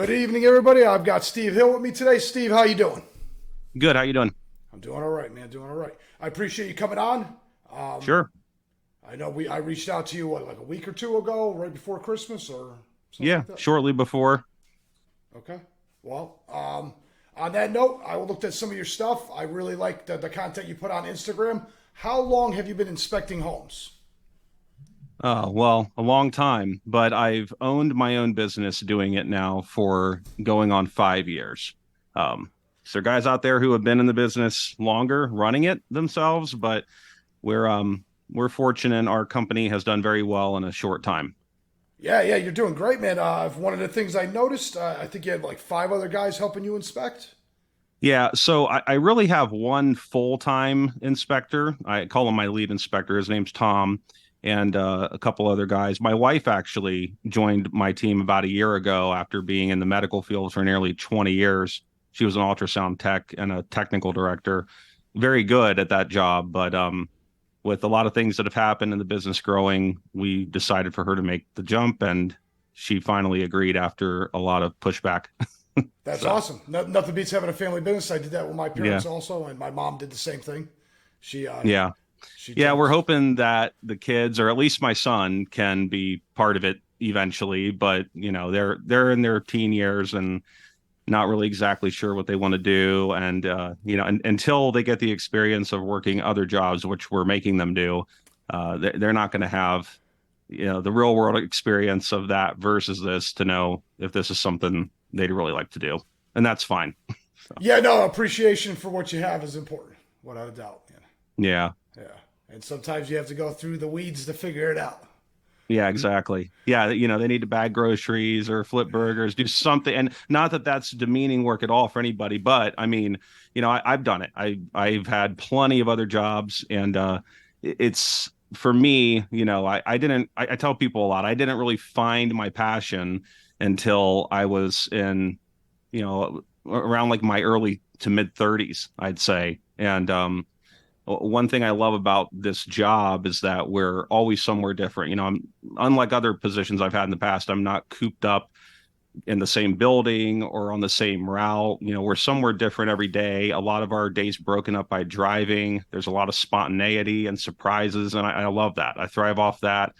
Good evening, everybody. I've got Steve Hill with me today. Steve, how you doing? Good. How you doing? I'm doing all right, man. Doing all right. I appreciate you coming on. Um, Sure. I know I reached out to you like a week or two ago, right before Christmas or something Yeah. like that. Shortly before. Okay. Well, on that note, I looked at some of your stuff. I really like the content you put on Instagram. How long have you been inspecting homes? Well, a long time, but I've owned my own business doing it now for going on 5 years. Um, so there are guys out there who have been in the business longer running it themselves, but we're fortunate. Our company has done very well in a short time. Yeah, you're doing great, man. One of the things I noticed, I think you had like five other guys helping you inspect. Yeah, so I really have one full-time inspector. I call him my lead inspector. His name's Tom, and a couple other guys. My wife actually joined my team about a year ago after being in the medical field for nearly 20 years. She was an ultrasound tech and a technical director. Very good at that job, but with a lot of things that have happened in the business growing, we decided for her to make the jump, and she finally agreed after a lot of pushback. That's So, awesome. Nothing beats having a family business. I did that with my yeah, parents also, and my mom did the same thing. She uh, yeah. she Yeah, we're jumped. hoping that the kids, or at least my son, can be part of it eventually. But they're in their teen years and not really exactly sure what they want to do. And until they get the experience of working other jobs, which we're making them do, they're not going to have the real world experience of that versus this to know if this is something they'd really like to do, and that's fine. So, Yeah, no, appreciation for what you have is important, without a doubt. yeah. Yeah, and sometimes you have to go through the weeds to figure it out. Yeah, exactly. Yeah, they need to bag groceries or flip burgers, do something. And not that that's demeaning work at all for anybody, but I mean, I've done it. I've had plenty of other jobs, and it's for me. I tell people a lot. I didn't really find my passion until I was in, around like my early to mid 30s, I'd say. And one thing I love about this job is that we're always somewhere different. I'm unlike other positions I've had in the past. I'm not cooped up in the same building or on the same route. We're somewhere different every day. A lot of our days broken up by driving. There's a lot of spontaneity and surprises, and I love that. I thrive off that,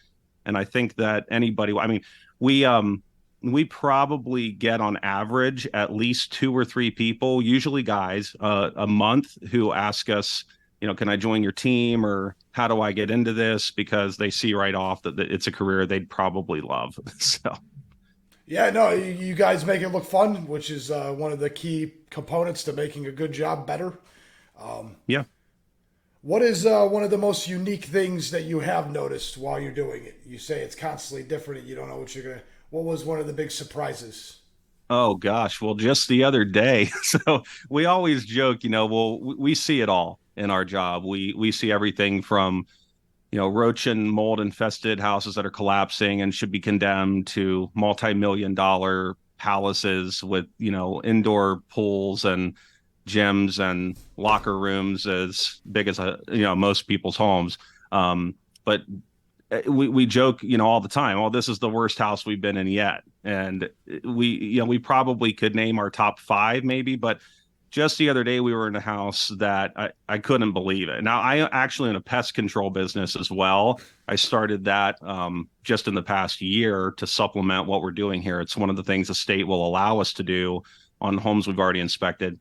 and I think that anybody. I mean, we probably get on average at least two or three people, usually guys, a month who ask us, can I join your team, or how do I get into this? Because they see right off that it's a career they'd probably love. So, Yeah, no, you guys make it look fun, which is one of the key components to making a good job better. yeah. What is one of the most unique things that you have noticed while you're doing it? You say it's constantly different and you don't know what you're gonna. What was one of the big surprises? Oh gosh. Well, just the other day. So we always joke, well, we see it all in our job. We see everything from, roach and mold infested houses that are collapsing and should be condemned to multi-million dollar palaces with, indoor pools and gyms and locker rooms as big as most people's homes. But we joke, all the time. Oh, this is the worst house we've been in yet, and we probably could name our top five, maybe. But just the other day, we were in a house that I couldn't believe it. Now, I actually in a pest control business as well. I started that just in the past year to supplement what we're doing here. It's one of the things the state will allow us to do on homes we've already inspected.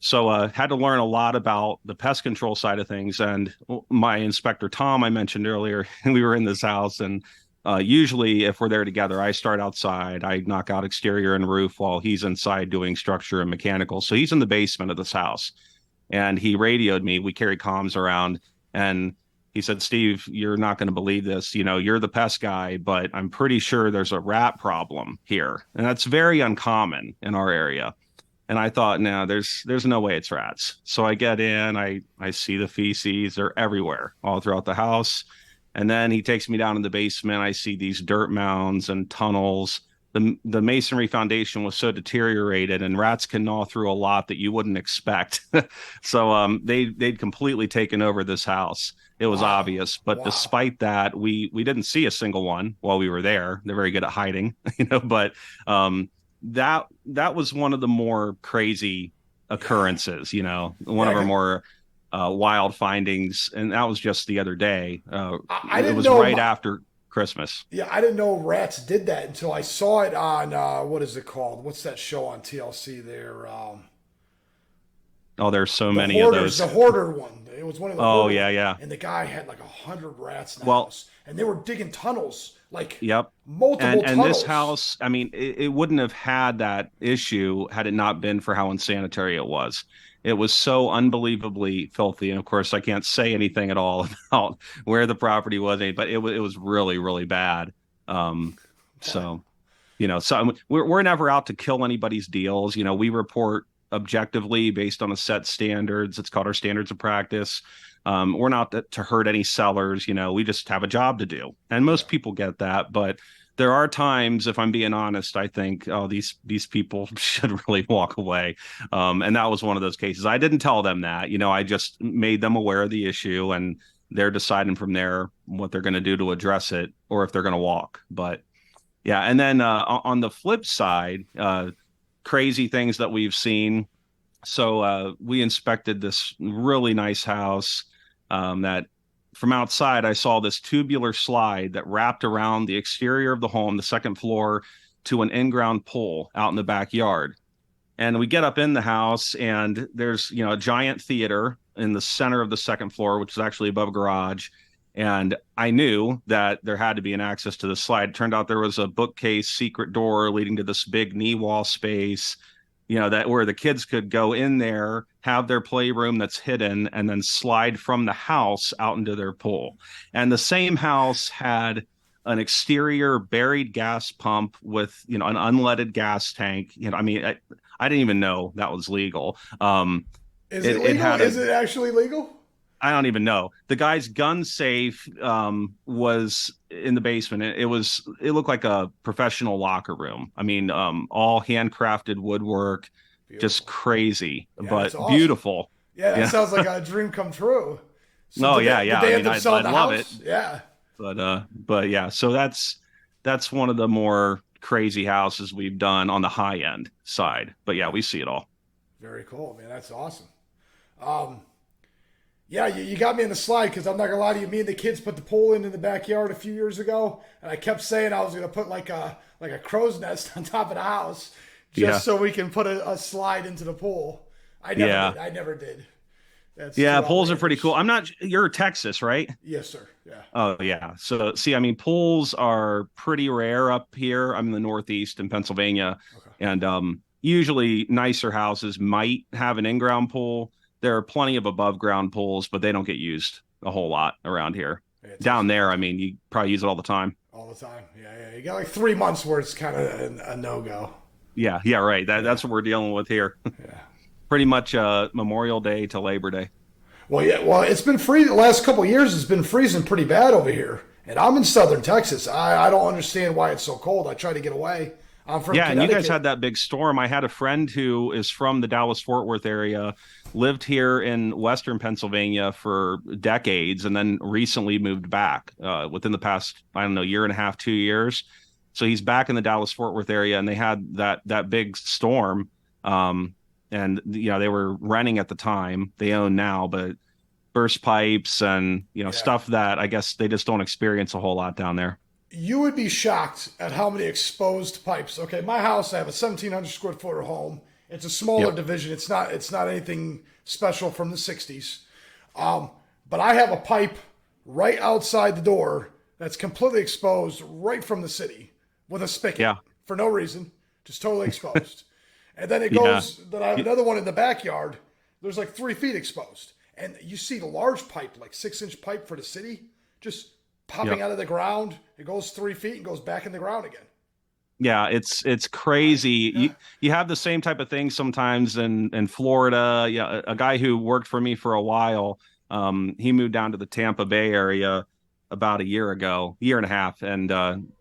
So had to learn a lot about the pest control side of things. And my inspector Tom, I mentioned earlier, we were in this house, and usually if we're there together, I start outside, I knock out exterior and roof while he's inside doing structure and mechanical. So he's in the basement of this house, and he radioed me. We carry comms around, and he said, "Steve, you're not going to believe this. You're the pest guy, but I'm pretty sure there's a rat problem here, and that's very uncommon in our area." And I thought, no, there's no way it's rats. So I get in, I see the feces, they're everywhere, all throughout the house. And then he takes me down in the basement. I see these dirt mounds and tunnels. The masonry foundation was so deteriorated, and rats can gnaw through a lot that you wouldn't expect. So they'd completely taken over this house. It was Wow, obvious, but wow. despite that, we didn't see a single one while we were there. They're very good at hiding, but that was one of the more crazy Yeah. occurrences, one Yeah. of our more wild findings, and that was just the other day. I It didn't was know. right after Christmas. Yeah, I didn't know rats did that until I saw it on what is it called? What's that show on TLC there? Oh, there's so The many of hoarders, the those. hoarder one. It was one of the Oh hoarder yeah, ones, yeah. and the guy had like 100 rats in the Well, house, and they were digging tunnels, like yep. multiple And this tunnels. house, I mean, it wouldn't have had that issue had it not been for how unsanitary it was. It was so unbelievably filthy. And of course, I can't say anything at all about where the property was, but it was really, really bad. Um, Wow. so so we're never out to kill anybody's deals. We report objectively based on a set standards. It's called our standards of practice. We're not to hurt any sellers. We just have a job to do, and Yeah. most people get that. But there are times, if I'm being honest, I think, oh, these people should really walk away. And that was one of those cases. I didn't tell them that. I just made them aware of the issue, and they're deciding from there what they're going to do to address it, or if they're going to walk. But yeah, and then on the flip side, crazy things that we've seen. So we inspected this really nice house that from outside I saw this tubular slide that wrapped around the exterior of the home, the second floor, to an in-ground pool out in the backyard. And we get up in the house, and there's a giant theater in the center of the second floor, which is actually above a garage. And I knew that there had to be an access to the slide. It turned out there was a bookcase secret door leading to this big knee wall space, that where the kids could go in there, have their playroom that's hidden, and then slide from the house out into their pool. And the same house had an exterior buried gas pump with an unleaded gas tank. I mean, I didn't even know that was legal. Is it It legal? had a Is it actually legal? I don't even know. The guy's gun safe was in the basement. It looked like a professional locker room. I mean, all handcrafted woodwork, just Beautiful. crazy, Yeah, that's but awesome. beautiful. Yeah, that Yeah. sounds like a dream come true. So Oh did yeah, did yeah. I they end mean, up I'd selling the love it, house? Yeah. but yeah. So that's one of the more crazy houses we've done on the high end side. But yeah, Yeah. we see it all. Very cool, man. That's awesome. Um, Yeah, you got me in the slide because I'm not gonna lie to you. Me and the kids put the pool in the backyard a few years ago, and I kept saying I was gonna put like a crow's nest on top of the house Yeah, just so we can put a slide into the pool. I never yeah, did. I never did. That's yeah. too Pools are pretty cool. outlandish. I'm not. You're Texas, right? Yes, sir. Yeah. Oh yeah. So see, I mean, pools are pretty rare up here. I'm in the Northeast in Pennsylvania, Okay. and usually nicer houses might have an in-ground pool. There are plenty of above-ground pools, but they don't get used a whole lot around here. Yeah, Down Texas there, I mean, you probably use it all the time. all the time. Yeah, yeah. You got like 3 months where it's kind of a no go. Yeah, yeah, right. Yeah, That's what we're dealing with here. yeah. Pretty much Memorial Day to Labor Day. Well, yeah. Well, it's been free the last couple of years. It's been freezing pretty bad over here, and I'm in southern Texas. I don't understand why it's so cold. I try to get away. I'm from Yeah, and you guys Connecticut. had that big storm. I had a friend who is from the Dallas Fort Worth area, lived here in Western Pennsylvania for decades, and then recently moved back within the past, I don't know, year and a half, 2 years. So he's back in the Dallas Fort Worth area, and they had that big storm. Um, and they were renting at the time. They own now, but burst pipes and Yeah. stuff that I guess they just don't experience a whole lot down there. You would be shocked at how many exposed pipes. Okay, my house, I have a 1,700 square foot home. It's a smaller Yep. division. It's not anything special from the 60s. But I have a pipe right outside the door that's completely exposed right from the city with a spigot Yeah. for no reason, just totally exposed. And then it Yeah. goes, then I have another one in the backyard. There's like 3 feet exposed. And you see the large pipe, like 6-inch pipe for the city, just popping Yep. out of the ground. It goes 3 feet and goes back in the ground again. Yeah, it's crazy. Yeah. You have the same type of thing sometimes in Florida. Yeah, a guy who worked for me for a while, he moved down to the Tampa Bay area about a year ago, year and a half, and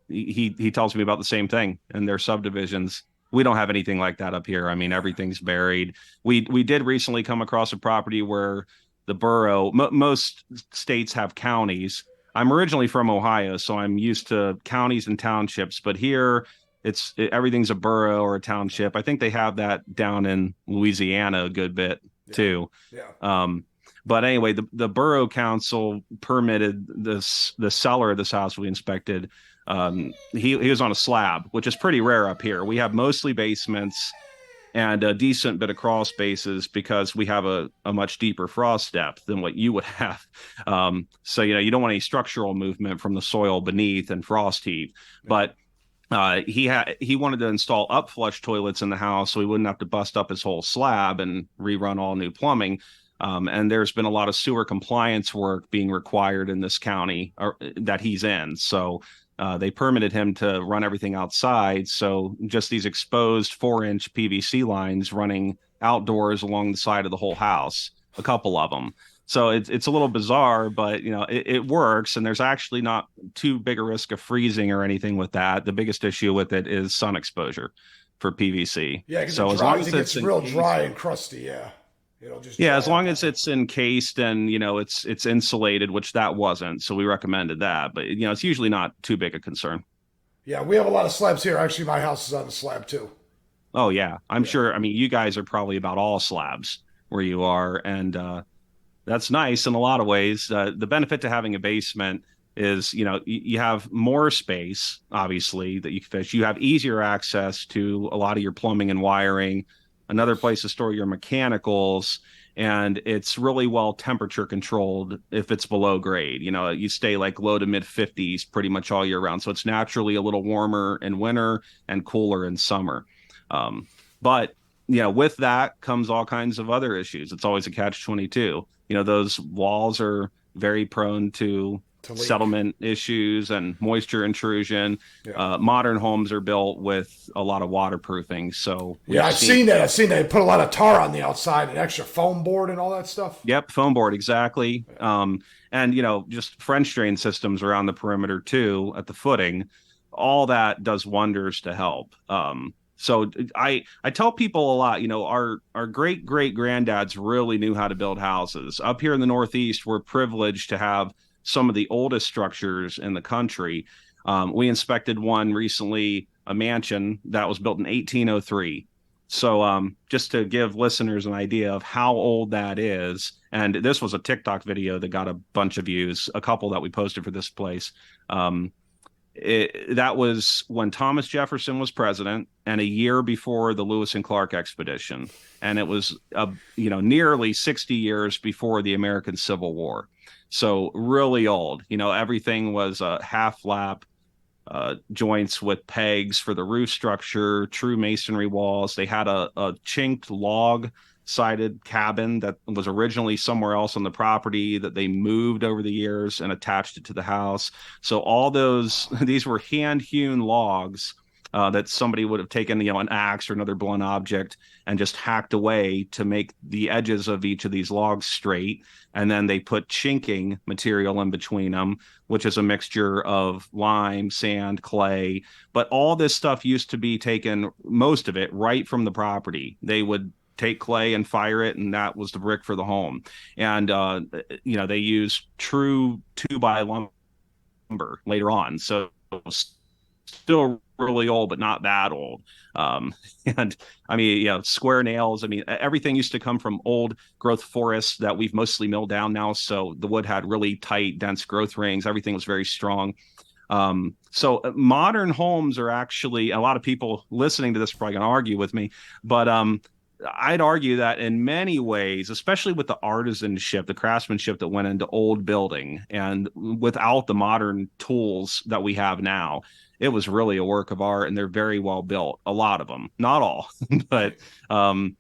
he tells me about the same thing in their subdivisions. We don't have anything like that up here. I mean, everything's buried. We did recently come across a property where the borough, most states have counties. I'm originally from Ohio, so I'm used to counties and townships, but here everything's a borough or a township. I think they have that down in Louisiana a good bit Yeah. too. Yeah. Um, but anyway, the borough council permitted the seller of this house we inspected. He was on a slab, which is pretty rare up here. We have mostly basements and a decent bit of crawl spaces because we have a much deeper frost depth than what you would have. So you don't want any structural movement from the soil beneath and frost heave. Yeah. But he wanted to install upflush toilets in the house so he wouldn't have to bust up his whole slab and rerun all new plumbing. And there's been a lot of sewer compliance work being required in this county that he's in. So they permitted him to run everything outside. So just these exposed 4-inch PVC lines running outdoors along the side of the whole house, a couple of them. So it's a little bizarre, but it works, and there's actually not too big a risk of freezing or anything with that. The biggest issue with it is sun exposure for PVC. Yeah, because So as long it as gets it's real encased, dry and crusty. Yeah, it'll just yeah, dry as long up on as you. it's encased and it's insulated, which that wasn't, so we recommended that. But it's usually not too big a concern. Yeah, we have a lot of slabs here. Actually, my house is on a slab too. Oh yeah, I'm Yeah. sure. I mean, you guys are probably about all slabs where you are, and that's nice in a lot of ways. The benefit to having a basement is, you have more space, obviously, that you can fish. You have easier access to a lot of your plumbing and wiring, another Yes. place to store your mechanicals, and it's really well temperature controlled if it's below grade. You stay like low to mid 50s pretty much all year round. So it's naturally a little warmer in winter and cooler in summer. Um, but with that comes all kinds of other issues. It's always a catch 22. Those walls are very prone to To leak. settlement issues and moisture intrusion. Yeah. Modern homes are built with a lot of waterproofing. So Yeah, we've I've seen, seen that. I've seen they put a lot of tar on the outside and extra foam board and all that stuff. yep, foam board, exactly. And, just French drain systems around the perimeter too at the footing. All that does wonders to help. So I tell people a lot, our great great granddads really knew how to build houses. Up here in the Northeast, we're privileged to have some of the oldest structures in the country. We inspected one recently, a mansion that was built in 1803. So just to give listeners an idea of how old that is, and this was a TikTok video that got a bunch of views, a couple that we posted for this place. Um, that was when Thomas Jefferson was president and a year before the Lewis and Clark expedition. And it was, nearly 60 years before the American Civil War. So really old. Everything was a half lap joints with pegs for the roof structure, true masonry walls. They had a chinked log sided cabin that was originally somewhere else on the property that they moved over the years and attached it to the house. So all these were hand hewn logs that somebody would have taken, an axe or another blunt object and just hacked away to make the edges of each of these logs straight. And then they put chinking material in between them, which is a mixture of lime, sand, clay. But all this stuff used to be taken, most of it, right from the property. They would take clay and fire it, and that was the brick for the home. And they use true 2-by lumber later on, so still really old, but not that old. Um, and I mean, square nails. I mean, everything used to come from old growth forests that we've mostly milled down now. So the wood had really tight, dense growth rings. Everything was very strong. So modern homes are actually, a lot of people listening to this are probably going to argue with me, but I'd argue that in many ways, especially with the artisanship, the craftsmanship that went into old building, and without the modern tools that we have now, it was really a work of art, and they're very well built. A lot of them, not all, but um,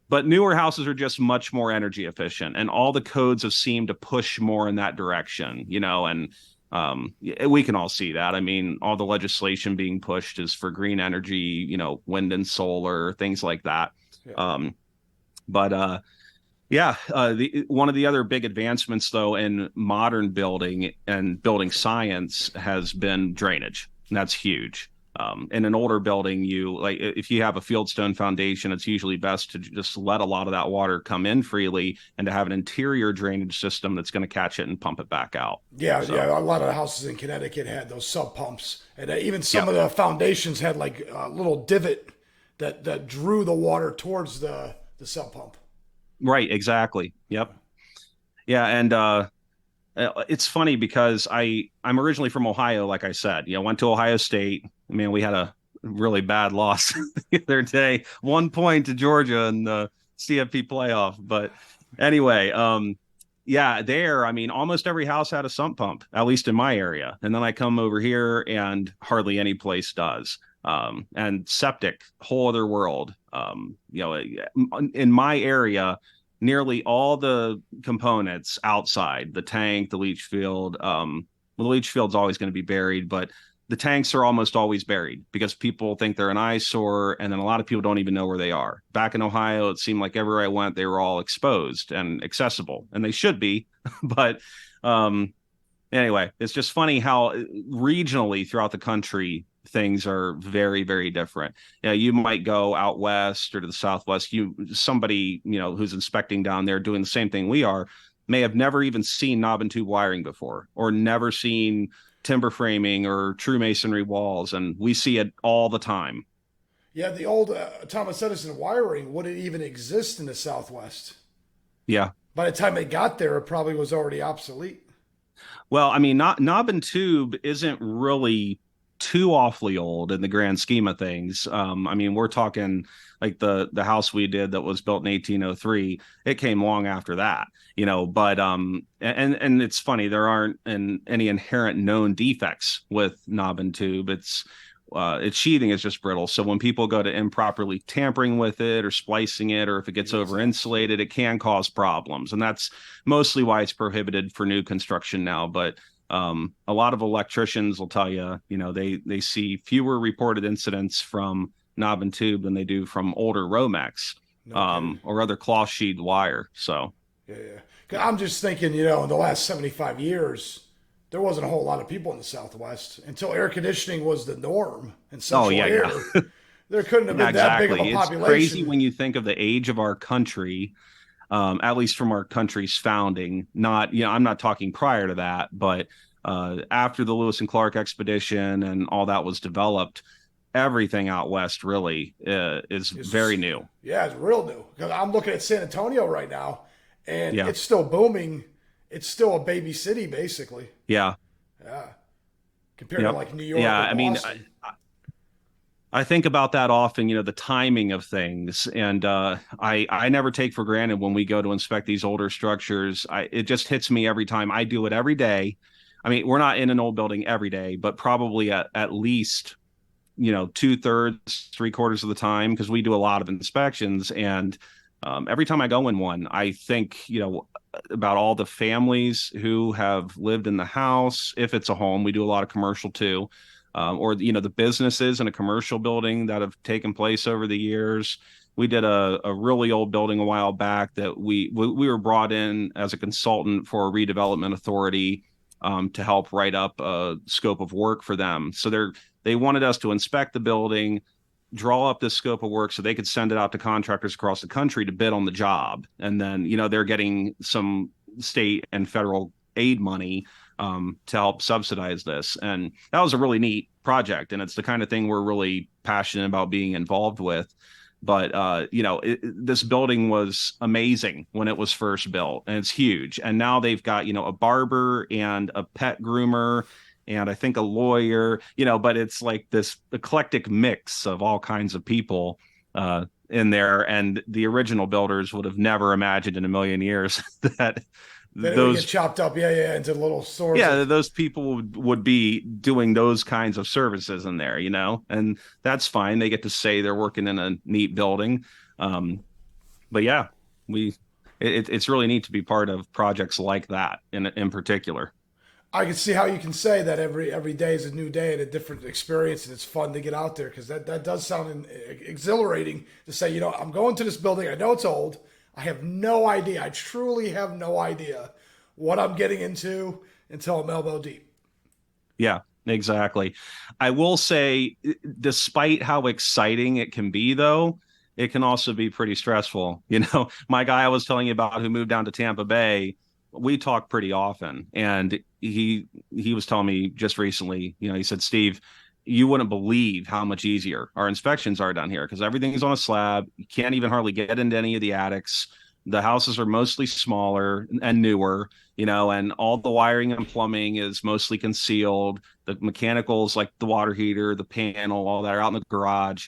but newer houses are just much more energy efficient, and all the codes have seemed to push more in that direction. And we can all see that. I mean, all the legislation being pushed is for green energy, wind and solar, things like that. Yeah. But yeah, one of the other big advancements, though, in modern building and building science has been drainage. And that's huge. In an older building, you like if you have a fieldstone foundation, it's usually best to just let a lot of that water come in freely and to have an interior drainage system that's going to catch it and pump it back out. Yeah, So, yeah. A lot of the houses in Connecticut had those sub pumps, and even some yeah, of the foundations had like a little divot that drew the water towards the sub pump. right, exactly. Yep. Yeah, and it's funny because I'm originally from Ohio, like I said. Went to Ohio State. I mean, we had a really bad loss the other day, 1 point to Georgia in the CFP playoff. But anyway, yeah, there. I mean, almost every house had a sump pump, at least in my area. And then I come over here, and hardly any place does. And septic, whole other world. In my area, nearly all the components outside the tank, the leach field. Well, the leach field's always going to be buried, but the tanks are almost always buried because people think they're an eyesore, and then a lot of people don't even know where they are. Back in Ohio, it seemed like everywhere I went, they were all exposed and accessible, and they should be. But um, anyway, it's just funny how regionally throughout the country things are very, very different. You might go out west or to the southwest. Somebody who's inspecting down there doing the same thing we are may have never even seen knob and tube wiring before, or never seen timber framing or true masonry walls, and we see it all the time. Yeah, the old Thomas Edison wiring wouldn't even exist in the Southwest. Yeah. By the time it got there, it probably was already obsolete. Well, I mean, knob and tube isn't really too awfully old in the grand scheme of things. I mean, we're talking like the house we did that was built in 1803. It came long after that, But and it's funny, there aren't any inherent known defects with knob and tube. Its sheathing is just brittle. So when people go to improperly tampering with it or splicing it, or if it gets over insulated, it can cause problems. And that's mostly why it's prohibited for new construction now. But a lot of electricians will tell you, they see fewer reported incidents from knob and tube than they do from older Romex No. or other cloth sheathed wire. So, Yeah, yeah. 'Cause I'm just thinking, in the last 75 years, there wasn't a whole lot of people in the Southwest until air conditioning was the norm and oh, central yeah, air. yeah. There couldn't have Yeah, been that big of exactly. a It's crazy population. when you think of the age of our country, at least from our country's founding. Not, I'm not talking prior to that, but after the Lewis and Clark expedition and all that was developed, everything out west really is very It's, new. yeah, it's real new. 'Cause I'm looking at San Antonio right now, and Yeah, it's still booming. It's still a baby city, basically. yeah, Yeah, compared to yep, like New York yeah. or I mean, Boston. I think about that often, the timing of things, and I never take for granted when we go to inspect these older structures. It just hits me every time. I do it every day. I mean, we're not in an old building every day, but probably at least 2/3, 3/4 of the time, because we do a lot of inspections. And every time I go in one, I think about all the families who have lived in the house. If it's a home, we do a lot of commercial too, or the businesses in a commercial building that have taken place over the years. We did a really old building a while back that we were brought in as a consultant for a redevelopment authority, to help write up a scope of work for them. So they wanted us to inspect the building, draw up this scope of work so they could send it out to contractors across the country to bid on the job. And then, they're getting some state and federal aid money to help subsidize this. And that was a really neat project. And it's the kind of thing we're really passionate about being involved with. But this building was amazing when it was first built, and it's huge. And now they've got a barber and a pet groomer, and I think a lawyer. But it's like this eclectic mix of all kinds of people in there. And the original builders would have never imagined in a million years that Then it would get those chopped up, yeah, yeah, into little stores. yeah, those people would be doing those kinds of services in there, and that's fine. They get to say they're working in a neat building. Um, but yeah, it's really neat to be part of projects like that in particular. I can see how you can say that every day is a new day and a different experience, and it's fun to get out there because that does sound exhilarating to say, I'm going to this building. I know it's old. I have no idea. I truly have no idea what I'm getting into until I'm elbow deep. Yeah. Exactly. I will say, despite how exciting it can be, though, it can also be pretty stressful. My guy I was telling you about who moved down to Tampa Bay, we talk pretty often, and he was telling me just recently, he said, Steve, you wouldn't believe how much easier our inspections are down here because everything's on a slab. You can't even hardly get into any of the attics. The houses are mostly smaller and newer, and all the wiring and plumbing is mostly concealed. The mechanicals like the water heater, the panel, all that are out in the garage.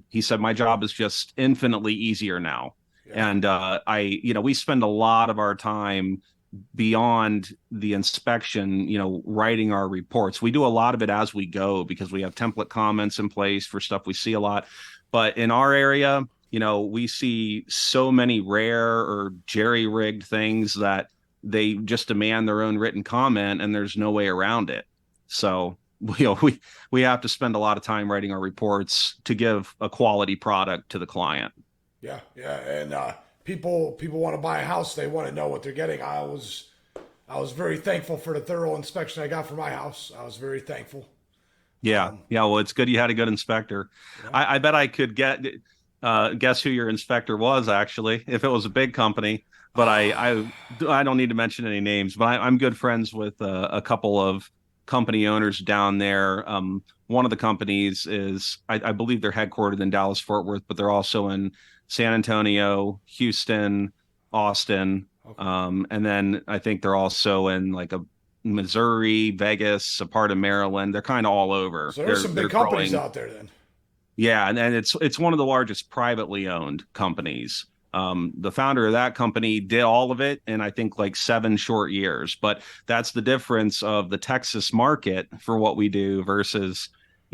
He said my job is just infinitely easier now. Yeah. And we spend a lot of our time beyond the inspection, writing our reports. We do a lot of it as we go because we have template comments in place for stuff we see a lot. But in our area, we see so many rare or jerry-rigged things that they just demand their own written comment and there's no way around it. So, we have to spend a lot of time writing our reports to give a quality product to the client. Yeah, yeah, and people want to buy a house. They want to know what they're getting. I was very thankful for the thorough inspection I got for my house. I was very thankful. Yeah. Yeah. Well, it's good you had a good inspector. Yeah. I bet I could guess who your inspector was actually, if it was a big company. But I don't need to mention any names. But I'm good friends with a couple of company owners down there. One of the companies is, I believe they're headquartered in Dallas Fort Worth, but they're also in San Antonio, Houston, Austin, Okay. and then I think they're also in like a Missouri, Vegas, a part of Maryland. They're kind of all over. So there's They're some they're big companies growing. out there then. Yeah, and it's one of the largest privately owned companies. The founder of that company did all of it in I think like 7 short years. But that's the difference of the Texas market for what we do versus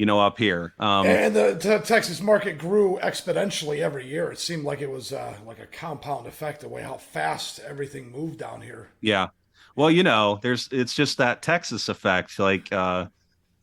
up here. And the Texas market grew exponentially every year. It seemed like it was like a compound effect, the way how fast everything moved down here. Yeah. Well, it's just that Texas effect. Like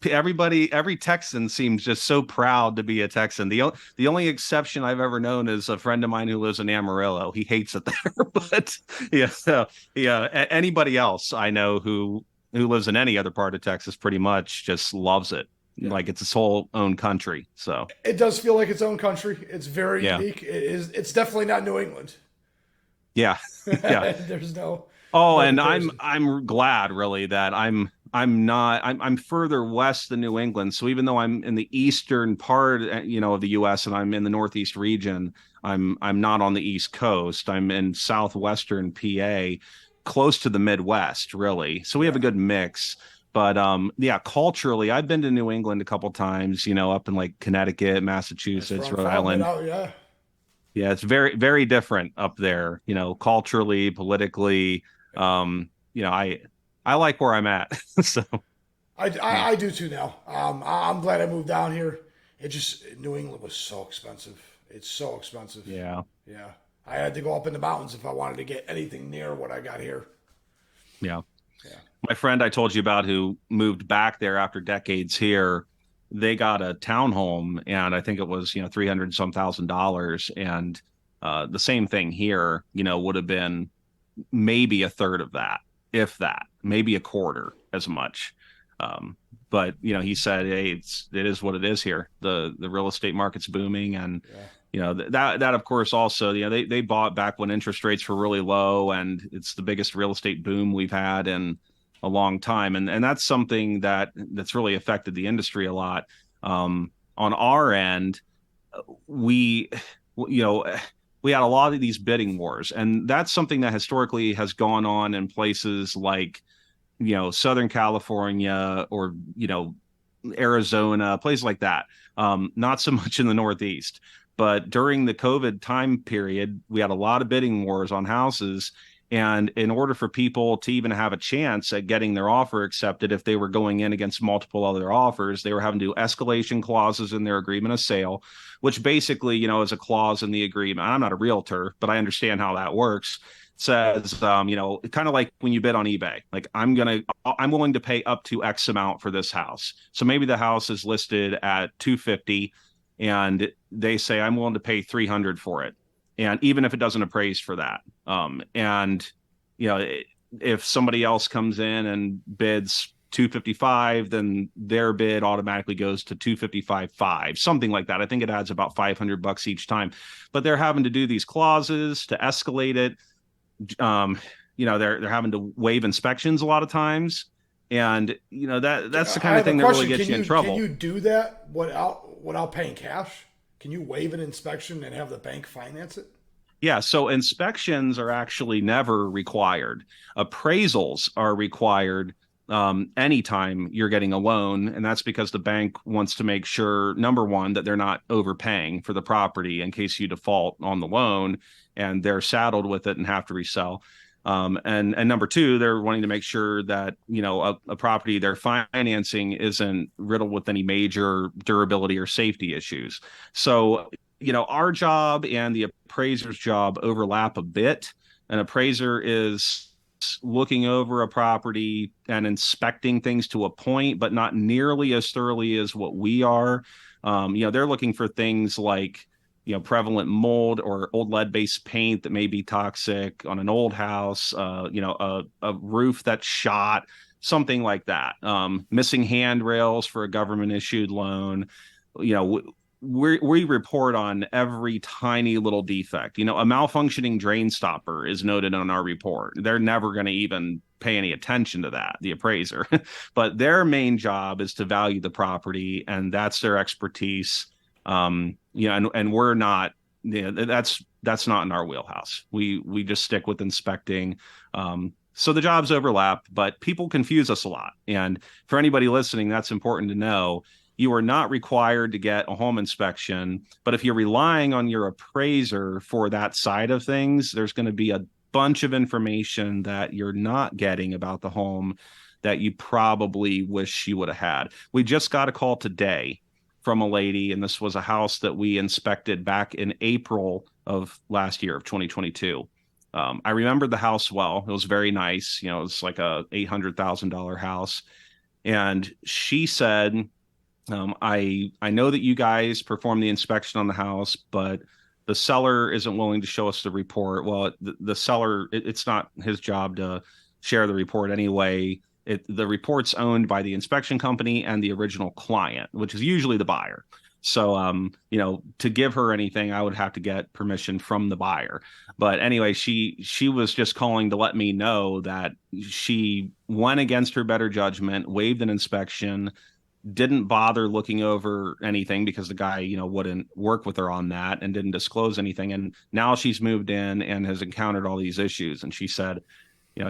every Texan seems just so proud to be a Texan. The only exception I've ever known is a friend of mine who lives in Amarillo. He hates it there, but yeah, yeah. Anybody else I know who lives in any other part of Texas pretty much just loves it. Yeah. Like it's its whole own country. So It does feel like its own country. It's very yeah, unique. It is. It's definitely not New England. yeah, yeah. There's Oh, no and I'm comparison. I'm glad really that I'm not I'm further west than New England. So even though I'm in the eastern part, of the US and I'm in the Northeast region, I'm not on the East Coast. I'm in southwestern PA, close to the Midwest, really. So we have a Yeah, good mix. But yeah, culturally, I've been to New England a couple times, up in like Connecticut, that's where Massachusetts, I'm Rhode from. Been Island. out. Yeah, Yeah, it's very, very different up there, culturally, politically. yeah. I like where I'm at. So yeah, I do too now. I'm glad I moved down here. It just New England was so expensive. It's so expensive. yeah, Yeah, I had to go up in the mountains if I wanted to get anything near what I got here. yeah. Yeah, My friend I told you about who moved back there after decades here, they got a townhome and I think it was, 300 some $1,000. And the same thing here, would have been maybe a third of that, if that, maybe a quarter as much. Um, but he said, hey, it is what it is here. The real estate market's booming, and yeah. that of course also they bought back when interest rates were really low, and it's the biggest real estate boom we've had in a long time, and that's something that's really affected the industry a lot. On our end, we you know we had a lot of these bidding wars, and that's something that historically has gone on in places like Southern California or Arizona, places like that. Not so much in the Northeast, but during the COVID time period, we had a lot of bidding wars on houses. And in order for people to even have a chance at getting their offer accepted, if they were going in against multiple other offers, they were having to do escalation clauses in their agreement of sale, which basically, is a clause in the agreement. I'm not a realtor, but I understand how that works. Says, kind of like when you bid on eBay, like I'm willing to pay up to X amount for this house. So maybe the house is listed at 250 and they say I'm willing to pay 300 for it. And even if it doesn't appraise for that. And, if somebody else comes in and bids 255, then their bid automatically goes to 255.5, something like that. I think it adds about $500 each time, but they're having to do these clauses to escalate it. They're having to waive inspections a lot of times, and that's the I kind of have a thing that really question. gets you in Can trouble. you do that without paying cash? Can you waive an inspection and have the bank finance it? Yeah, so inspections are actually never required. Appraisals are required anytime you're getting a loan, and that's because the bank wants to make sure, number one, that they're not overpaying for the property in case you default on the loan and they're saddled with it and have to resell. And number two, they're wanting to make sure that a property they're financing isn't riddled with any major durability or safety issues. So our job and the appraiser's job overlap a bit. An appraiser is looking over a property and inspecting things to a point, but not nearly as thoroughly as what we are. They're looking for things like prevalent mold or old lead-based paint that may be toxic on an old house, a roof that's shot, something like that. Missing handrails for a government issued loan. We report on every tiny little defect. A malfunctioning drain stopper is noted on our report. They're never going to even pay any attention to that, the appraiser. But their main job is to value the property, and that's their expertise. And we're not. That's not in our wheelhouse. We just stick with inspecting. So the jobs overlap, but people confuse us a lot. And for anybody listening, that's important to know. You are not required to get a home inspection, but if you're relying on your appraiser for that side of things, there's going to be a bunch of information that you're not getting about the home that you probably wish you would have had. We just got a call today from a lady, and this was a house that we inspected back in April of last year of 2022. I remembered the house well. It was very nice. It was like a $800,000 house. And she said, I know that you guys performed the inspection on the house, but the seller isn't willing to show us the report. Well, the seller, it's not his job to share the report anyway. The report's owned by the inspection company and the original client, which is usually the buyer. So, to give her anything, I would have to get permission from the buyer. But anyway, she was just calling to let me know that she went against her better judgment, waived an inspection, didn't bother looking over anything because the guy, wouldn't work with her on that and didn't disclose anything. And now she's moved in and has encountered all these issues. And she said,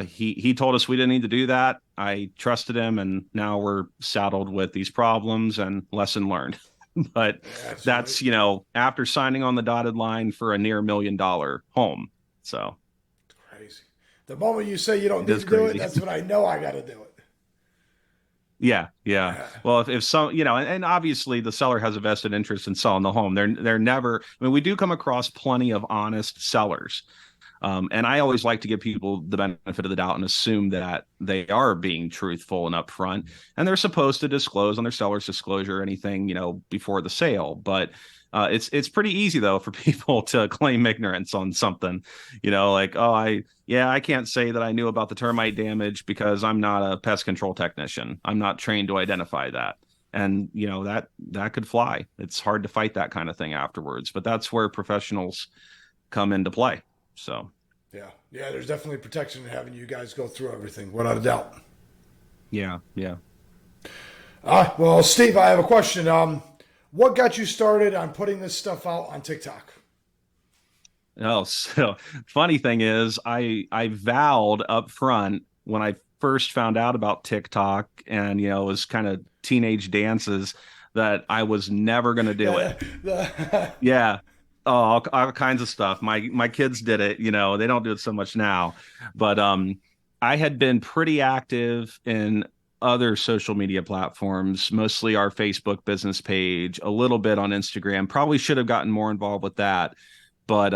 he told us we didn't need to do that. I trusted him, and now we're saddled with these problems, and lesson learned. But that's after signing on the dotted line for a near $1 million home. So it's crazy. The moment you say you don't need to do it, that's when I know I got to do it. Yeah. Well, if some, and obviously the seller has a vested interest in selling the home. They're never. I mean, we do come across plenty of honest sellers. And I always like to give people the benefit of the doubt and assume that they are being truthful and upfront, and they're supposed to disclose on their seller's disclosure anything, before the sale. But it's pretty easy though for people to claim ignorance on something, like, oh, I can't say that I knew about the termite damage because I'm not a pest control technician. I'm not trained to identify that. And that could fly. It's hard to fight that kind of thing afterwards, but that's where professionals come into play. So yeah, there's definitely protection in having you guys go through everything, without a doubt. Yeah. Well, Steve, I have a question. What got you started on putting this stuff out on TikTok? Oh, so funny thing is, I vowed up front when I first found out about TikTok and it was kind of teenage dances that I was never going to do it. Yeah. Oh, all kinds of stuff. My kids did it, they don't do it so much now. But I had been pretty active in other social media platforms, mostly our Facebook business page, a little bit on Instagram. Probably should have gotten more involved with that. But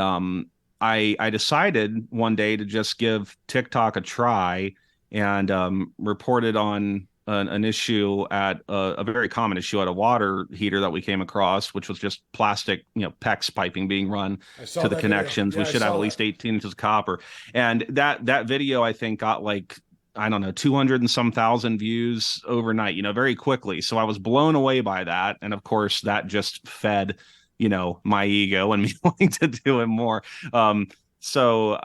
I decided one day to just give TikTok a try and reported on an issue at a very common issue at a water heater that we came across, which was just plastic, PEX piping being run to the connections. Yeah, we should have at least 18 inches of copper. And that video, I think, got like I don't know, 200 and some thousand views overnight, very quickly. So I was blown away by that. And of course, that just fed, my ego and me wanting to do it more. Um, so,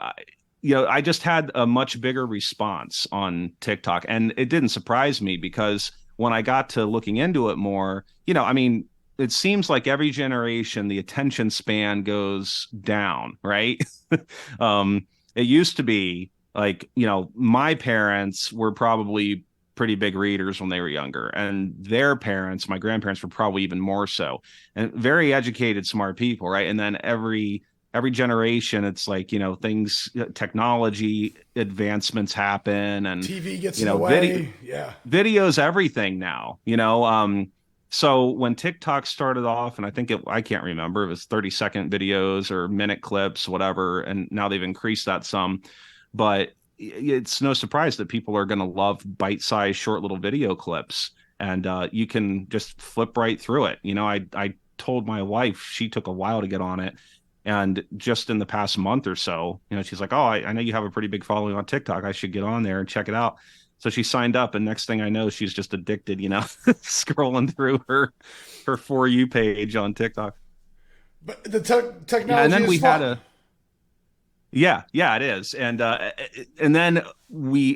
I just had a much bigger response on TikTok. And it didn't surprise me because when I got to looking into it more, I mean, it seems like every generation, the attention span goes down, right? It used to be like, my parents were probably pretty big readers when they were younger, and their parents, my grandparents, were probably even more so, and very educated, smart people, right? And then every generation, it's like, things, technology advancements happen, and TV gets in the video way. Yeah. videos everything now, so when TikTok started off, and I can't remember, it was 30-second videos or minute clips, whatever, and now they've increased that some. But it's no surprise that people are going to love bite-sized, short little video clips, and you can just flip right through it. I told my wife, she took a while to get on it, and just in the past month or so, she's like, "Oh, I know you have a pretty big following on TikTok. I should get on there and check it out." So she signed up, and next thing I know, she's just addicted, scrolling through her For You page on TikTok. But the Yeah, and technology then is we had fun. a yeah, it is. And then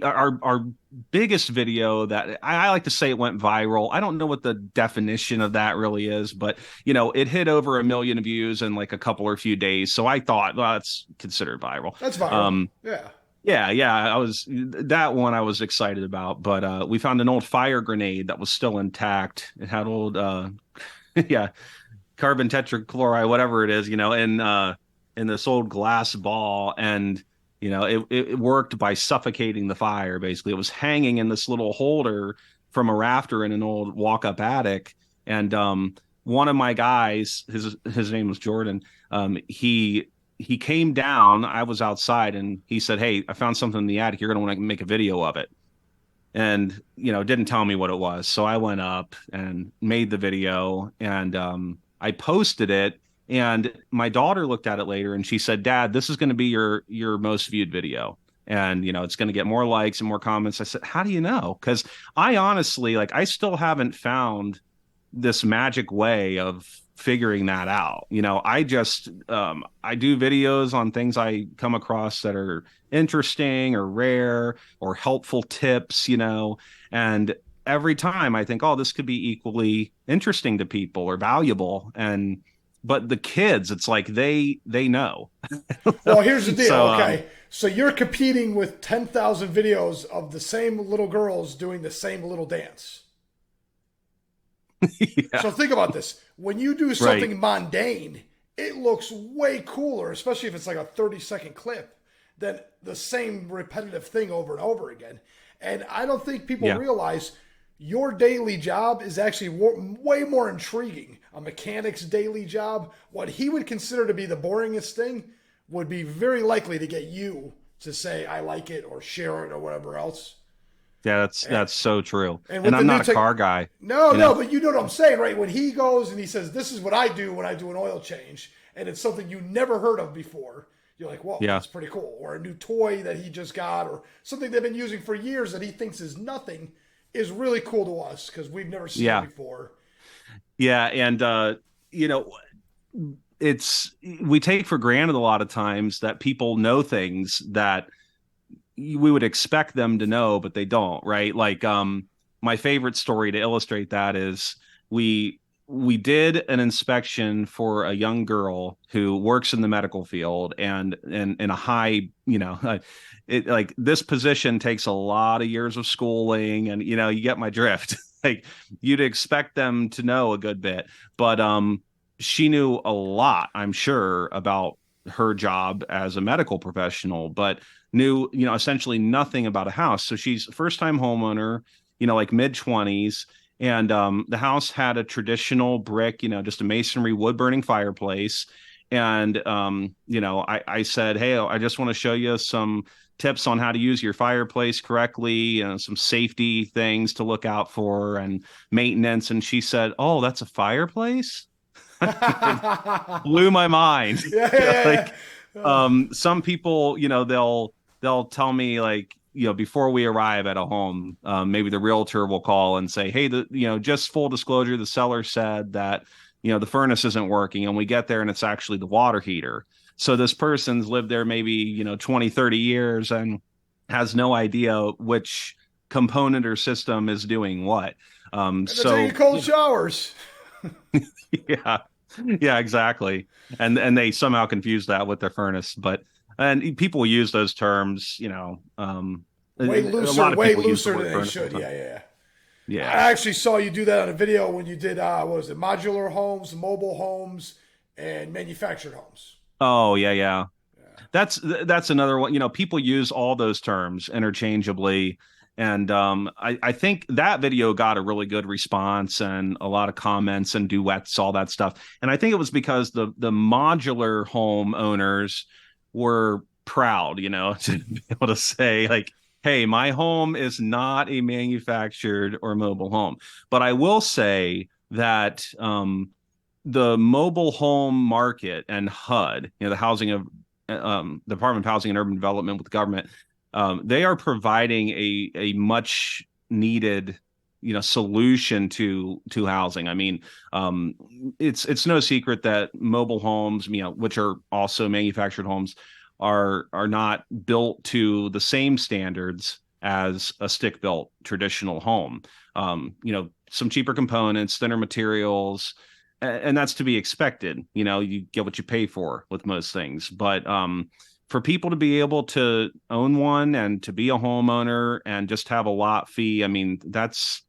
our biggest video that I like to say it went viral. I don't know what the definition of that really is, but it hit over 1 million views in like a couple or few days. So I thought, well, that's considered viral. That's viral. Um, Yeah. yeah, I was that one I was excited about, but we found an old fire grenade that was still intact. It had old yeah, carbon tetrachloride, whatever it is, in this old glass ball, and it worked by suffocating the fire. Basically, it was hanging in this little holder from a rafter in an old walk-up attic, and one of my guys, his name was Jordan. He came down. I was outside, and he said, "Hey, I found something in the attic. You're going to want to make a video of it." And didn't tell me what it was, so I went up and made the video, and I posted it, and my daughter looked at it later, and she said, "Dad, this is going to be your most viewed video, and it's going to get more likes and more comments." I said, "How do you know?" Because I honestly, like, I still haven't found this magic way of figuring that out. I do videos on things I come across that are interesting or rare or helpful tips, and every time I think, "Oh, this could be equally interesting to people or valuable." And but the kids, it's like they know. Well, here's the deal. So Okay. So you're competing with 10,000 videos of the same little girls doing the same little dance. yeah, So think about this. When you do right. something mundane, it looks way cooler, especially if it's like a 30-second clip, than the same repetitive thing over and over again. And I don't think people Yeah. realize your daily job is actually way more intriguing. A mechanic's daily job, what he would consider to be the boringest thing, would be very likely to get you to say, I like it, or share it, or whatever else. Yeah, that's so true. And And with the I'm new not a tech, car guy, no, you know. no, but you know what I'm saying, right? When he goes and he says, "This is what I do when I do an oil change," and it's something you never heard of before, you're like, "Whoa, Yeah. that's pretty cool." Or a new toy that he just got, or something they've been using for years that he thinks is nothing, is really cool to us because we've never seen it Yeah. before. Yeah, and you know, it's we take for granted a lot of times that people know things that we would expect them to know, but they don't, right? Like my favorite story to illustrate that is we we did an inspection for a young girl who works in the medical field, and in a high, it like this position takes a lot of years of schooling, and you get my drift. Like you'd expect them to know a good bit, but she knew a lot, I'm sure, about her job as a medical professional, but knew, essentially nothing about a house. So she's a first time homeowner, like mid 20s. And the house had a traditional brick, just a masonry wood burning fireplace. And, I said, "Hey, I just want to show you some tips on how to use your fireplace correctly and some safety things to look out for and maintenance." And she said, "Oh, that's a fireplace?" It Yeah, blew my mind. yeah, yeah, Like yeah. some people, they'll tell me, like, before we arrive at a home, maybe the realtor will call and say, hey, just full disclosure, the seller said that, the furnace isn't working, and we get there and it's actually the water heater. So this person's lived there maybe, 20, 30 years and has no idea which component or system is doing what. And they're taking cold showers. Yeah, yeah, exactly. And they somehow confuse that with their furnace, but and people use those terms, a lot of Way people use the looser word than they furnace all should. the time. Yeah, yeah. Yeah. I actually saw you do that on a video when you did what was it, modular homes, mobile homes, and manufactured homes. Oh, yeah, yeah. Yeah. That's another one. People use all those terms interchangeably. And I think that video got a really good response and a lot of comments and duets, all that stuff. And I think it was because the modular home owners were proud, to be able to say, like, hey, my home is not a manufactured or mobile home. But I will say that the mobile home market and HUD, the housing of Department of Housing and Urban Development with the government, they are providing a much needed solution to housing. I mean, it's no secret that mobile homes, which are also manufactured homes, are not built to the same standards as a stick built traditional home. Some cheaper components, thinner materials, and that's to be expected. You get what you pay for with most things. But for people to be able to own one and to be a homeowner and just have a lot fee, I mean, that's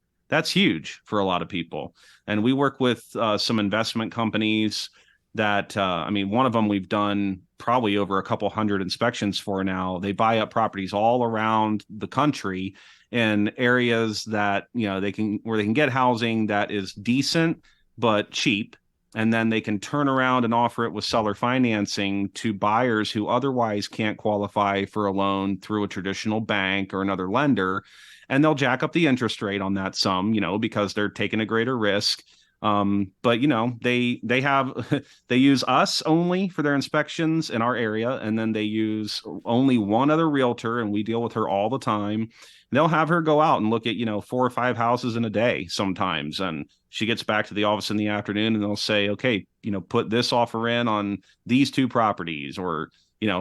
huge for a lot of people. And we work with some investment companies that, I mean, one of them we've done probably over a couple hundred inspections for now. They buy up properties all around the country in areas that, where they can get housing that is decent but cheap, and then they can turn around and offer it with seller financing to buyers who otherwise can't qualify for a loan through a traditional bank or another lender, and they'll jack up the interest rate on that sum, because they're taking a greater risk. But they have they use us only for their inspections in our area, and then they use only one other realtor, and we deal with her all the time. They'll have her go out and look at 4 or 5 houses in a day sometimes, and she gets back to the office in the afternoon, and they'll say, okay, put this offer in on these 2 properties, or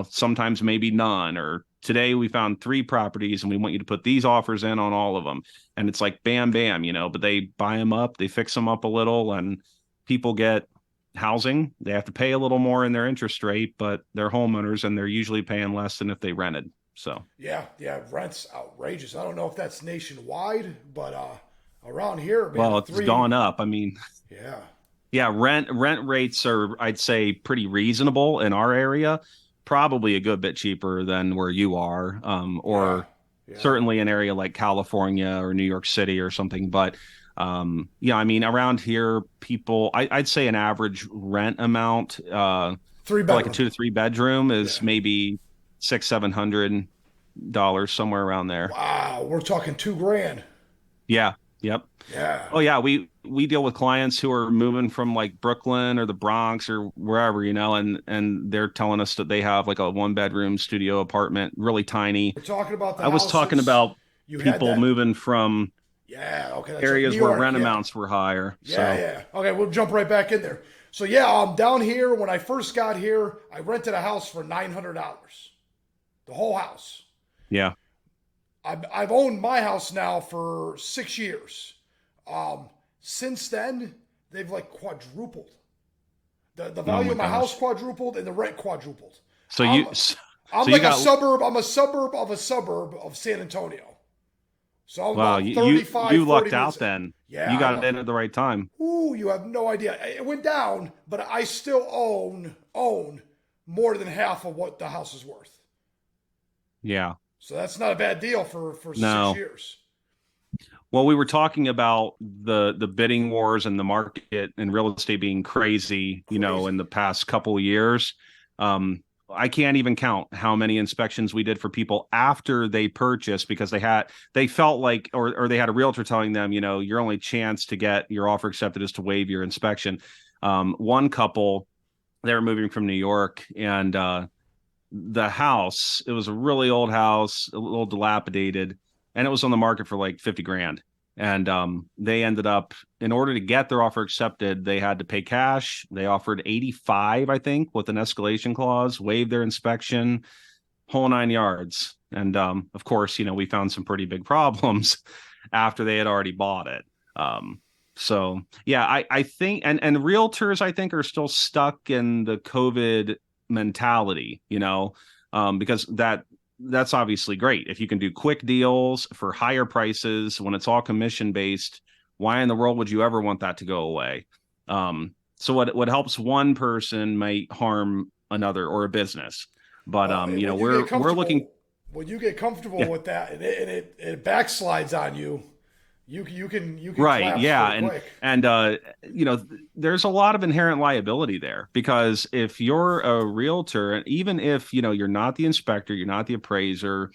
sometimes maybe none, or today we found 3 properties and we want you to put these offers in on all of them. And it's like bam bam, but they buy them up, they fix them up a little, and people get housing. They have to pay a little more in their interest rate, but they're homeowners and they're usually paying less than if they rented. So Yeah, yeah, rent's outrageous. I don't know if that's nationwide, but around here, man, well, a it's gone three. up. I mean, Yeah, yeah, rent rates are, I'd say, pretty reasonable in our area. Probably a good bit cheaper than where you are, yeah, or yeah. certainly an area like California or New York City or something. But yeah, I mean, around here, I'd say an average rent amount Three for like a bedroom. 2 to 3 bedroom is Yeah. maybe $600-700 somewhere around there. Wow, we're talking 2 grand. Yeah. Yep. Yeah. Oh yeah, we deal with clients who are moving from like Brooklyn or the Bronx or wherever, and they're telling us that they have like a 1 bedroom studio apartment, really tiny. We're talking about the I was talking houses. about You had people that. moving from Yeah. Okay, that's right. New areas where York. rent Yeah. amounts were higher. Yeah, So, yeah. Okay, we'll jump right back in there. So yeah, down here when I first got here, I rented a house for $900, the whole house. yeah. I've owned my house now for 6 years. Since then, they've like quadrupled. The Oh value my of my house gosh. quadrupled and the rent quadrupled. So I'm you I'm so you like a got suburb. I'm a suburb of a suburb of San Antonio. So I'm wow, about you you 35, you 40 lucked minutes. out then. Yeah, You I got know. in at the right time. Ooh, you have no idea. It went down, but I still own more than half of what the house is worth. Yeah. So that's not a bad deal for six No. years. Well, we were talking about the bidding wars and the market and real estate being crazy, in Crazy. the past couple of years. I can't even count how many inspections we did for people after they purchased because they felt like or they had a realtor telling them, your only chance to get your offer accepted is to waive your inspection. One couple, they were moving from New York and the house, it was a really old house, a little dilapidated, and it was on the market for like 50 grand. And they ended up, in order to get their offer accepted, they had to pay cash. They offered 85, I think, with an escalation clause, waived their inspection, whole 9 yards. And of course, we found some pretty big problems after they had already bought it. So yeah, I think, and realtors, I think, are still stuck in the COVID mentality, because that's obviously great. If you can do quick deals for higher prices when it's all commission based, why in the world would you ever want that to go away? So what helps one person might harm another or a business. But Well, when you get we're looking. comfortable, when you get comfortable Yeah. with that, and it backslides on you, you can Right. collapse Yeah. pretty And quick. and there's a lot of inherent liability there, because if you're a realtor, and even if you're not the inspector, you're not the appraiser,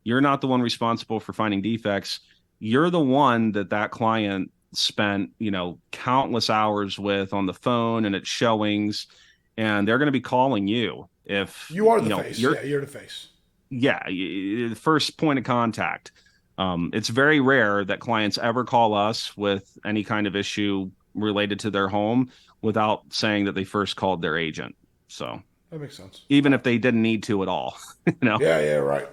you're not the one responsible for finding defects, you're the one that client spent countless hours with on the phone and at showings, and they're going to be calling you if You are the face. you're Yeah, you're the face. yeah, the first point of contact. It's very rare that clients ever call us with any kind of issue related to their home without saying that they first called their agent. So That makes sense. even if they didn't need to at all, you know. Yeah, yeah, right.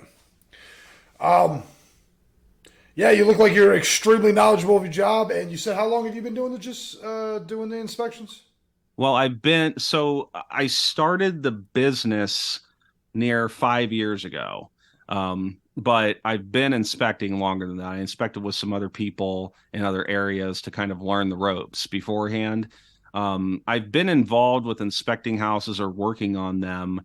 Yeah, you look like you're extremely knowledgeable of your job. And you said, how long have you been doing just doing the inspections? Well, I started the business near 5 years ago. But I've been inspecting longer than that. I inspected with some other people in other areas to kind of learn the ropes beforehand. I've been involved with inspecting houses or working on them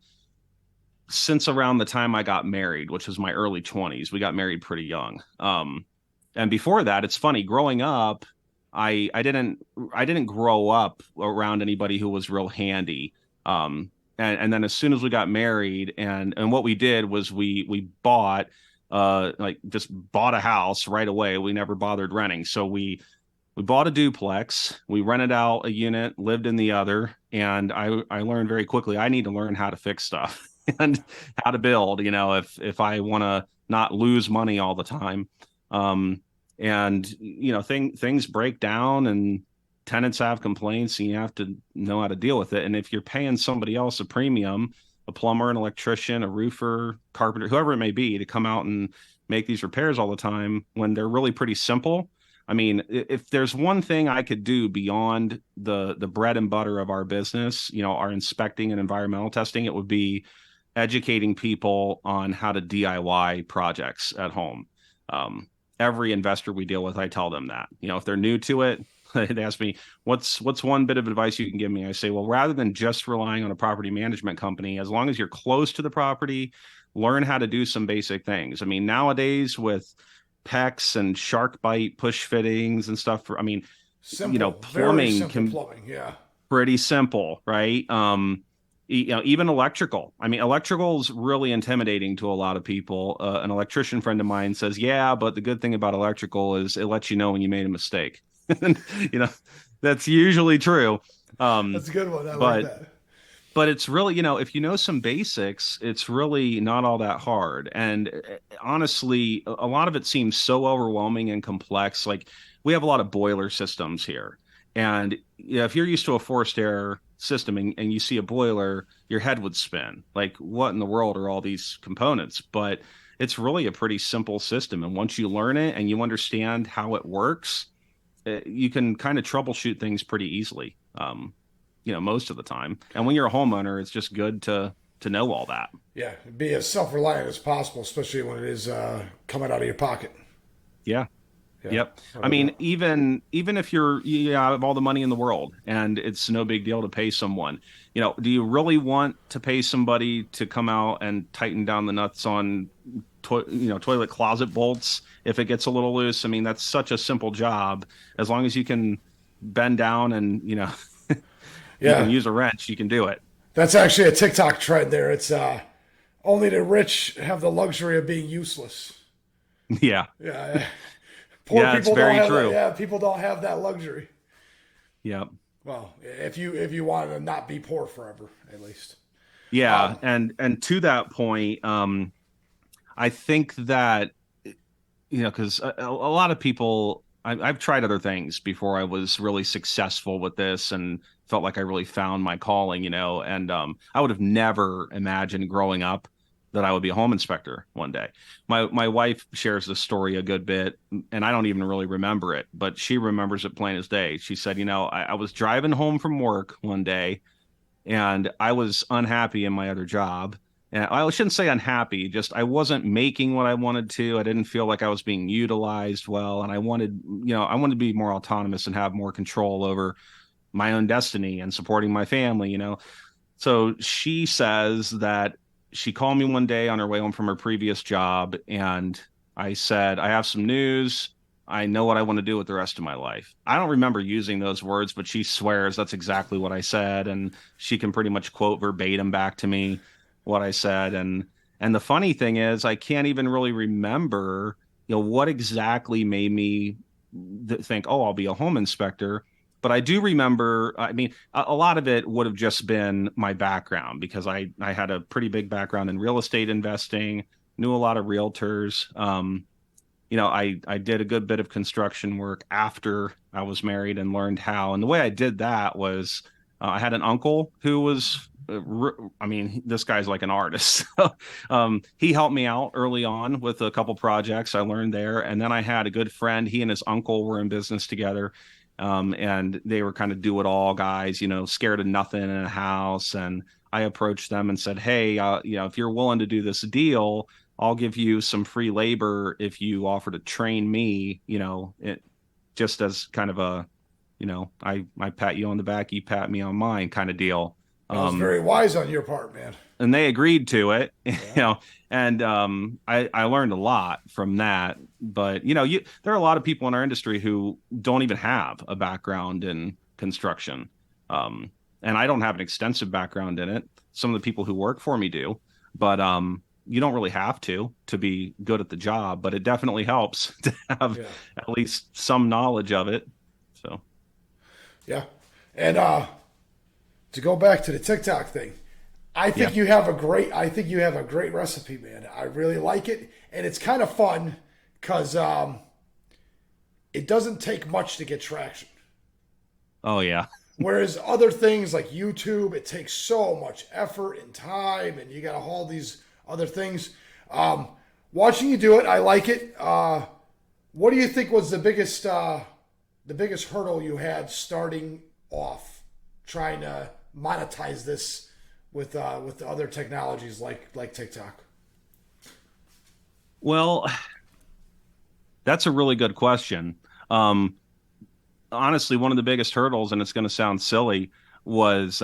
since around the time I got married, which was my early 20s. We got married pretty young. And before that, it's funny, growing up, I didn't grow up around anybody who was real handy. And then as soon as we got married, and what we did was we bought like just bought a house right away. We never bothered renting. So we bought a duplex, we rented out a unit, lived in the other, and I learned very quickly I need to learn how to fix stuff and how to build, if I want to not lose money all the time. Um, and things break down and tenants have complaints, and you have to know how to deal with it. And if you're paying somebody else a premium, a plumber, an electrician, a roofer, carpenter, whoever it may be, to come out and make these repairs all the time when they're really pretty simple. I mean, if there's one thing I could do beyond the bread and butter of our business, our inspecting and environmental testing, it would be educating people on how to DIY projects at home. Every investor we deal with, I tell them that, if they're new to it, they ask me, what's one bit of advice you can give me? I say, well, rather than just relying on a property management company, as long as you're close to the property, learn how to do some basic things. I mean, nowadays with PEX and shark bite push fittings and stuff, I mean, Simple, very plumbing simple can plumbing. Yeah. pretty simple, right? Even electrical. I mean, electrical is really intimidating to a lot of people. An electrician friend of mine says, "Yeah, but the good thing about electrical is it lets you know when you made a mistake." And, you know, that's usually true. That's a good one. I like But that. it's really, if you know some basics, it's really not all that hard. And honestly, a lot of it seems so overwhelming and complex. Like, we have a lot of boiler systems here. And if you're used to a forced air system, and you see a boiler, your head would spin. Like, what in the world are all these components? But it's really a pretty simple system. And once you learn it and you understand how it works, you can kind of troubleshoot things pretty easily. Most of the time. And when you're a homeowner, it's just good to know all that. Yeah, be as self-reliant as possible, especially when it is coming out of your pocket. Yeah. Yeah, Yep. I I like mean, that. even if you have all the money in the world and it's no big deal to pay someone, do you really want to pay somebody to come out and tighten down the nuts on toilet closet bolts if it gets a little loose? I mean, that's such a simple job. As long as you can bend down and you can Yeah, use a wrench, you can do it. that's actually a TikTok trend. There, it's only the rich have the luxury of being useless. Yeah. Yeah, poor Yeah, it's people don't very have that. true. Yeah, people don't have that luxury. Yeah. Well, if you want to not be poor forever, at least. Yeah, and to that point, I think that because a lot of people, I've tried other things before I was really successful with this and felt like I really found my calling, and I would have never imagined growing up that I would be a home inspector one day. My wife shares this story a good bit, and I don't even really remember it, but she remembers it plain as day. She said, I was driving home from work one day and I was unhappy in my other job. And I shouldn't say unhappy, just I wasn't making what I wanted to. I didn't feel like I was being utilized well, and I wanted to be more autonomous and have more control over my own destiny and supporting my family. So she says that she called me one day on her way home from her previous job, and I said, I have some news. I know what I want to do with the rest of my life. I don't remember using those words, but she swears that's exactly what I said. And she can pretty much quote verbatim back to me what I said. And the funny thing is, I can't even really remember, what exactly made me think, oh, I'll be a home inspector. But I do remember, I mean, a lot of it would have just been my background because I had a pretty big background in real estate investing, knew a lot of realtors. I did a good bit of construction work after I was married and learned how. And the way I did that was I had an uncle who was, I mean, this guy's like an artist. He helped me out early on with a couple projects I learned there. And then I had a good friend. He and his uncle were in business together. And they were kind of do it all guys, scared of nothing in a house. And I approached them and said, hey, if you're willing to do this deal, I'll give you some free labor if you offer to train me, just as kind of a, I pat you on the back, you pat me on mine kind of deal. That was very wise on your part, man. And they agreed to it, Yeah. and I learned a lot from that. But, there are a lot of people in our industry who don't even have a background in construction. And I don't have an extensive background in it. Some of the people who work for me do, but, you don't really have to be good at the job, but it definitely helps to have Yeah. at least some knowledge of it. So, Yeah. And to go back to the TikTok thing, I yeah. think you have a great recipe, man. I really like it, and it's kind of fun because it doesn't take much to get traction. Oh, yeah. Whereas other things like YouTube, it takes so much effort and time, and you got all these other things. Watching you do it, I like it. What do you think was the biggest hurdle you had starting off trying to monetize this with other technologies like TikTok? Well, that's a really good question. Um, Honestly, one of the biggest hurdles, and it's going to sound silly, was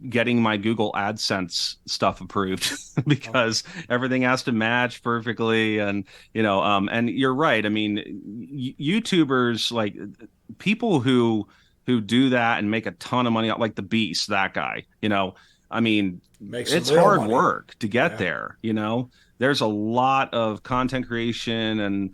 getting my Google AdSense stuff approved because everything has to match perfectly. And you're right. I mean, YouTubers, like people who do that and make a ton of money, like the Beast, that guy, I mean, Make some it's real hard money. work to get Yeah. there. There's a lot of content creation and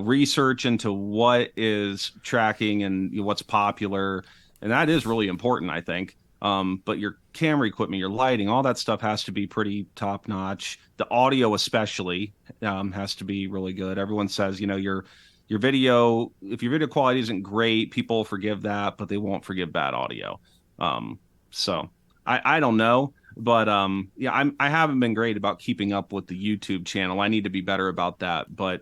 research into what is tracking and what's popular, and that is really important, I think. But your camera equipment, your lighting, all that stuff has to be pretty top notch. The audio especially has to be really good. Everyone says your video, if your video quality isn't great, people forgive that, but they won't forgive bad audio. So I don't know. But yeah, I haven't been great about keeping up with the YouTube channel. I need to be better about that. But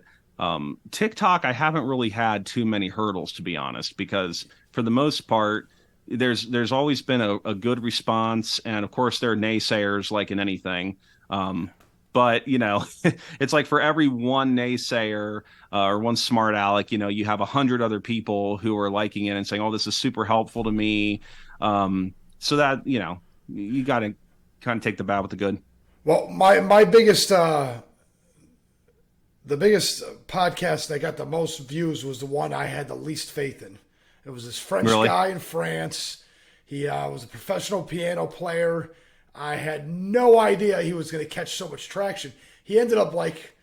TikTok, I haven't really had too many hurdles, to be honest, because for the most part, there's always been a good response, and of course there are naysayers like in anything. But it's like for every one naysayer or one smart aleck, you have 100 other people who are liking it and saying, "Oh, this is super helpful to me." So that you got to kind of take the bad with the good. Well, my biggest the biggest podcast that got the most views was the one I had the least faith in. It was this French Really? guy in France. He was a professional piano player. I had no idea he was going to catch so much traction. He ended up like,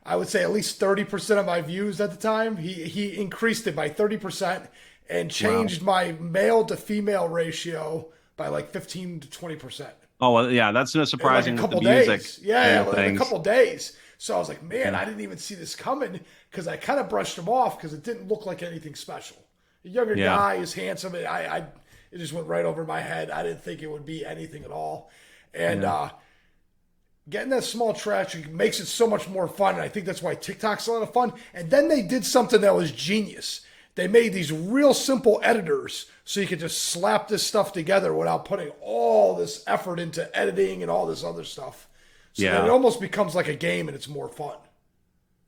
I would say at least 30% of my views at the time. He increased it by 30% and Wow. changed my male to female ratio by like 15 to 20%. Oh, well, yeah, that's no in like a surprising with the couple music days. Yeah, end of yeah, in a things. couple days. So I was like, man, Yeah. I didn't even see this coming because I kind of brushed him off because it didn't look like anything special. A younger Yeah. guy is handsome. It just went right over my head. I didn't think it would be anything at all. And Yeah. getting that small traction makes it so much more fun. And I think that's why TikTok's a lot of fun. And then they did something that was genius. They made these real simple editors so you could just slap this stuff together without putting all this effort into editing and all this other stuff. So that it Yeah. almost becomes like a game and it's more fun.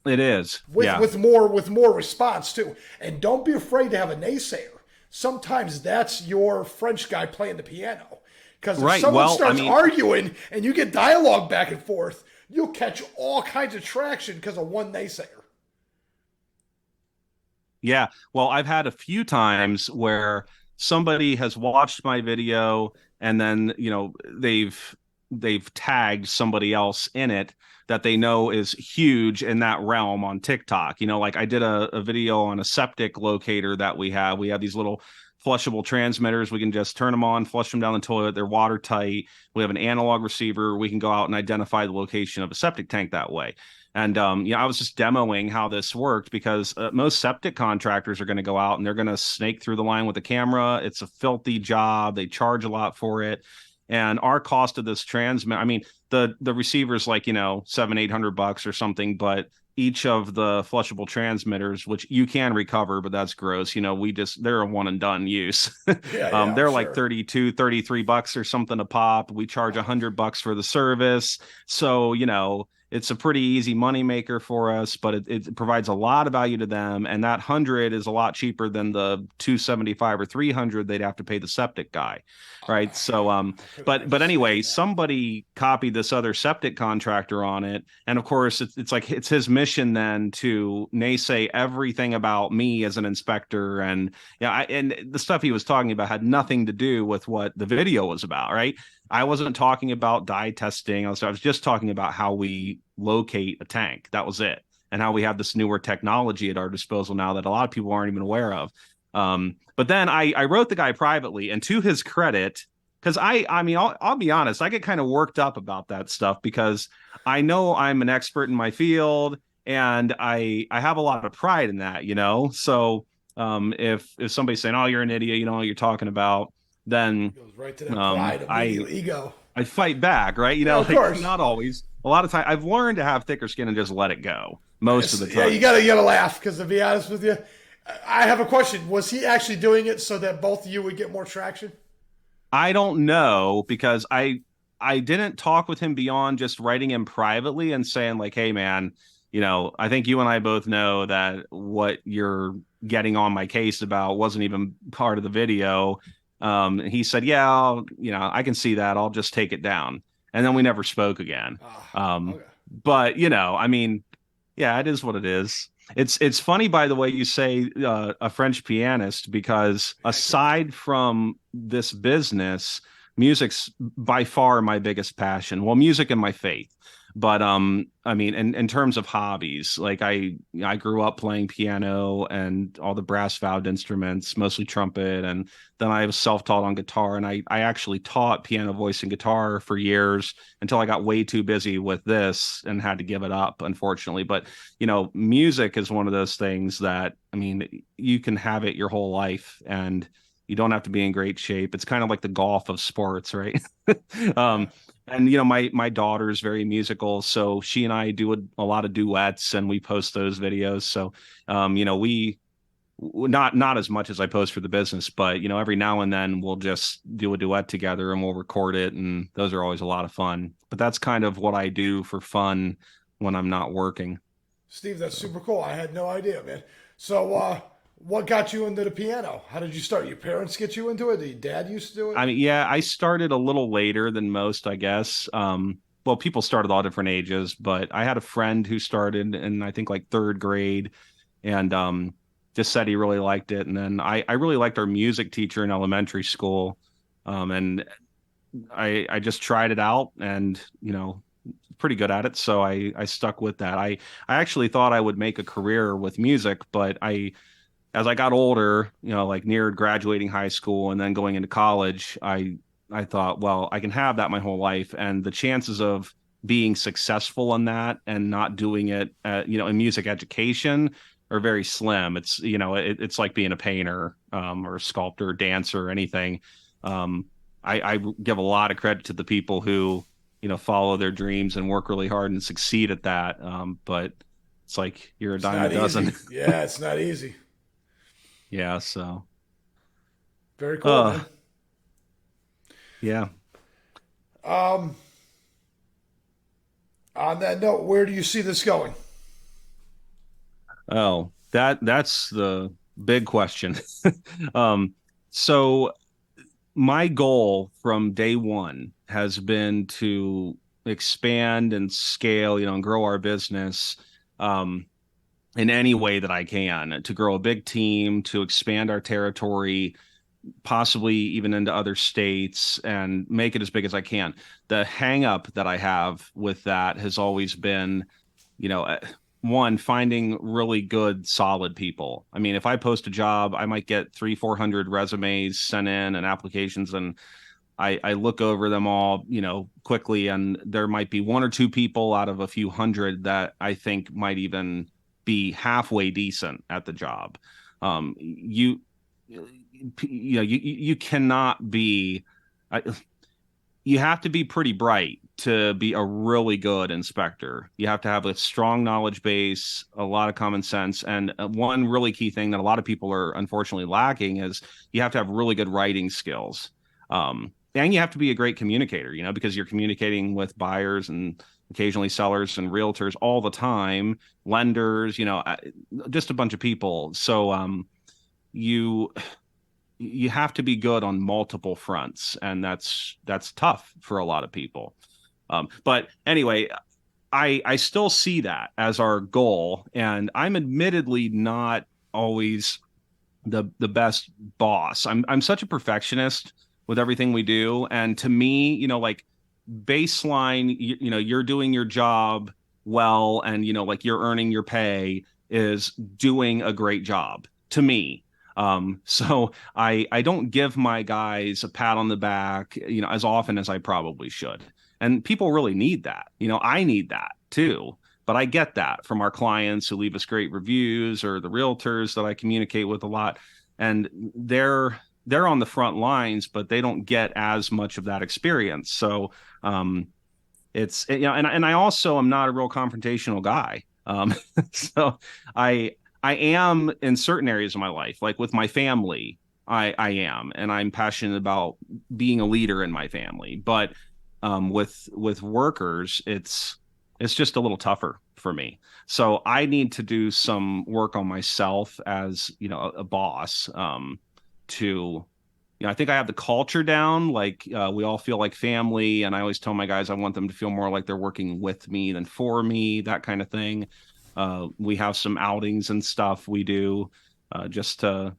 It is. With Yeah. with more response too. And don't be afraid to have a naysayer. Sometimes that's your French guy playing the piano. Because if Right. someone Well, I starts mean, arguing and you get dialogue back and forth, you'll catch all kinds of traction because of one naysayer. yeah. Well, I've had a few times where somebody has watched my video and then, they've tagged somebody else in it that they know is huge in that realm on TikTok. Like I did a video on a septic locator that we have. We have these little flushable transmitters. We can just turn them on, flush them down the toilet. They're watertight. We have an analog receiver. We can go out and identify the location of a septic tank that way. And I was just demoing how this worked because most septic contractors are going to go out and they're going to snake through the line with the camera. It's a filthy job. They charge a lot for it. And our cost of this transmit, I mean, the receiver's like, 700-800 bucks or something, but each of the flushable transmitters, which you can recover, but that's gross. They're a one and done use. Yeah, yeah, I'm They're like sure. 32, 33 bucks or something a pop. We charge Wow. 100 bucks for the service. So, it's a pretty easy moneymaker for us, but it provides a lot of value to them. And that 100 is a lot cheaper than the 275 or 300 they'd have to pay the septic guy. Right. So, I couldn't but anyway, understand that. somebody copied this other septic contractor on it, and of course, it's like it's his mission then to naysay everything about me as an inspector, and and the stuff he was talking about had nothing to do with what the video was about, right? I wasn't talking about dye testing. I was just talking about how we locate a tank. That was it, and how we have this newer technology at our disposal now that a lot of people aren't even aware of. But then I wrote the guy privately, and to his credit, because I mean, I'll be honest, I get kind of worked up about that stuff because I know I'm an expert in my field, and I have a lot of pride in that. So if somebody's saying, "Oh, you're an idiot," you know what you're talking about, then It goes right to that pride, I immediate ego. fight back, right? Yeah, of Like course. not always. A lot of time, I've learned to have thicker skin and just let it go most of the Yeah, time. you gotta laugh because to be honest with you, I have a question. Was he actually doing it so that both of you would get more traction? I don't know because I didn't talk with him beyond just writing him privately and saying like, "Hey man, I think you and I both know that what you're getting on my case about wasn't even part of the video." And he said, "Yeah, I can see that. I'll just take it down." And then we never spoke again. Okay. But I mean, yeah, it is what it is. It's funny, by the way, you say a French pianist because Yeah, I couldn't. aside from this business, music's by far my biggest passion. Well, music and my faith. But I mean, in terms of hobbies, like I grew up playing piano and all the brass valved instruments, mostly trumpet, and then I was self-taught on guitar, and I actually taught piano, voice, and guitar for years until I got way too busy with this and had to give it up, unfortunately. But music is one of those things that, I mean, you can have it your whole life and you don't have to be in great shape. It's kind of like the golf of sports, right? Yeah. um, and my daughter is very musical, so she and I do a lot of duets, and we post those videos. So, we not as much as I post for the business, but every now and then we'll just do a duet together and we'll record it, and those are always a lot of fun. But that's kind of what I do for fun when I'm not working. Steve, that's So, super cool. I had no idea, man. So, what got you into the piano? How did you start? Your parents get you into it? Did your dad used to do it? I mean, yeah, I started a little later than most, I guess. Well, people start at all different ages, but I had a friend who started in I think like third grade, and just said he really liked it. And then I really liked our music teacher in elementary school, and I just tried it out, and pretty good at it, so I stuck with that. I actually thought I would make a career with music, but as I got older, like near graduating high school and then going into college, I I thought, well, I can have that my whole life, and the chances of being successful in that and not doing it, in music education are very slim. It's it's like being a painter, or a sculptor, dancer, or anything. Um, I give a lot of credit to the people who follow their dreams and work really hard and succeed at that. But it's like you're a It's dime a not dozen. easy. Yeah, it's not easy. Yeah. So, Very cool, uh, man. yeah. Um, on that note, where do you see this going? Oh, that's the big question. Um, so my goal from day one has been to expand and scale, and grow our business, um, in any way that I can, to grow a big team, to expand our territory, possibly even into other states, and make it as big as I can. The hang up that I have with that has always been, you know, uh, one, finding really good, solid people. I mean, if I post a job, I might get 300, 400 resumes sent in and applications, and I look over them all, quickly, and there might be one or two people out of a few hundred that I think might even be halfway decent at the job. You cannot be. You have to be pretty bright to be a really good inspector. You have to have a strong knowledge base, a lot of common sense, and one really key thing that a lot of people are unfortunately lacking is you have to have really good writing skills. And you have to be a great communicator, because you're communicating with buyers and occasionally sellers and realtors all the time, lenders, just a bunch of people. So you you have to be good on multiple fronts, and that's tough for a lot of people. But anyway, I still see that as our goal, and I'm admittedly not always the best boss. I'm such a perfectionist with everything we do, and to me, like, baseline, you're doing your job well, and like you're earning your pay is doing a great job to me. So I don't give my guys a pat on the back, as often as I probably should. And people really need that. I need that too. But I get that from our clients who leave us great reviews, or the realtors that I communicate with a lot. And they're on the front lines, but they don't get as much of that experience. So um, and I also am not a real confrontational guy. So I am in certain areas of my life, like with my family. I am, and I'm passionate about being a leader in my family. But with workers, it's just a little tougher for me. So I need to do some work on myself as a boss, to I think I have the culture down. Like, we all feel like family, and I always tell my guys I want them to feel more like they're working with me than for me, that kind of thing. We have some outings and stuff we do, just to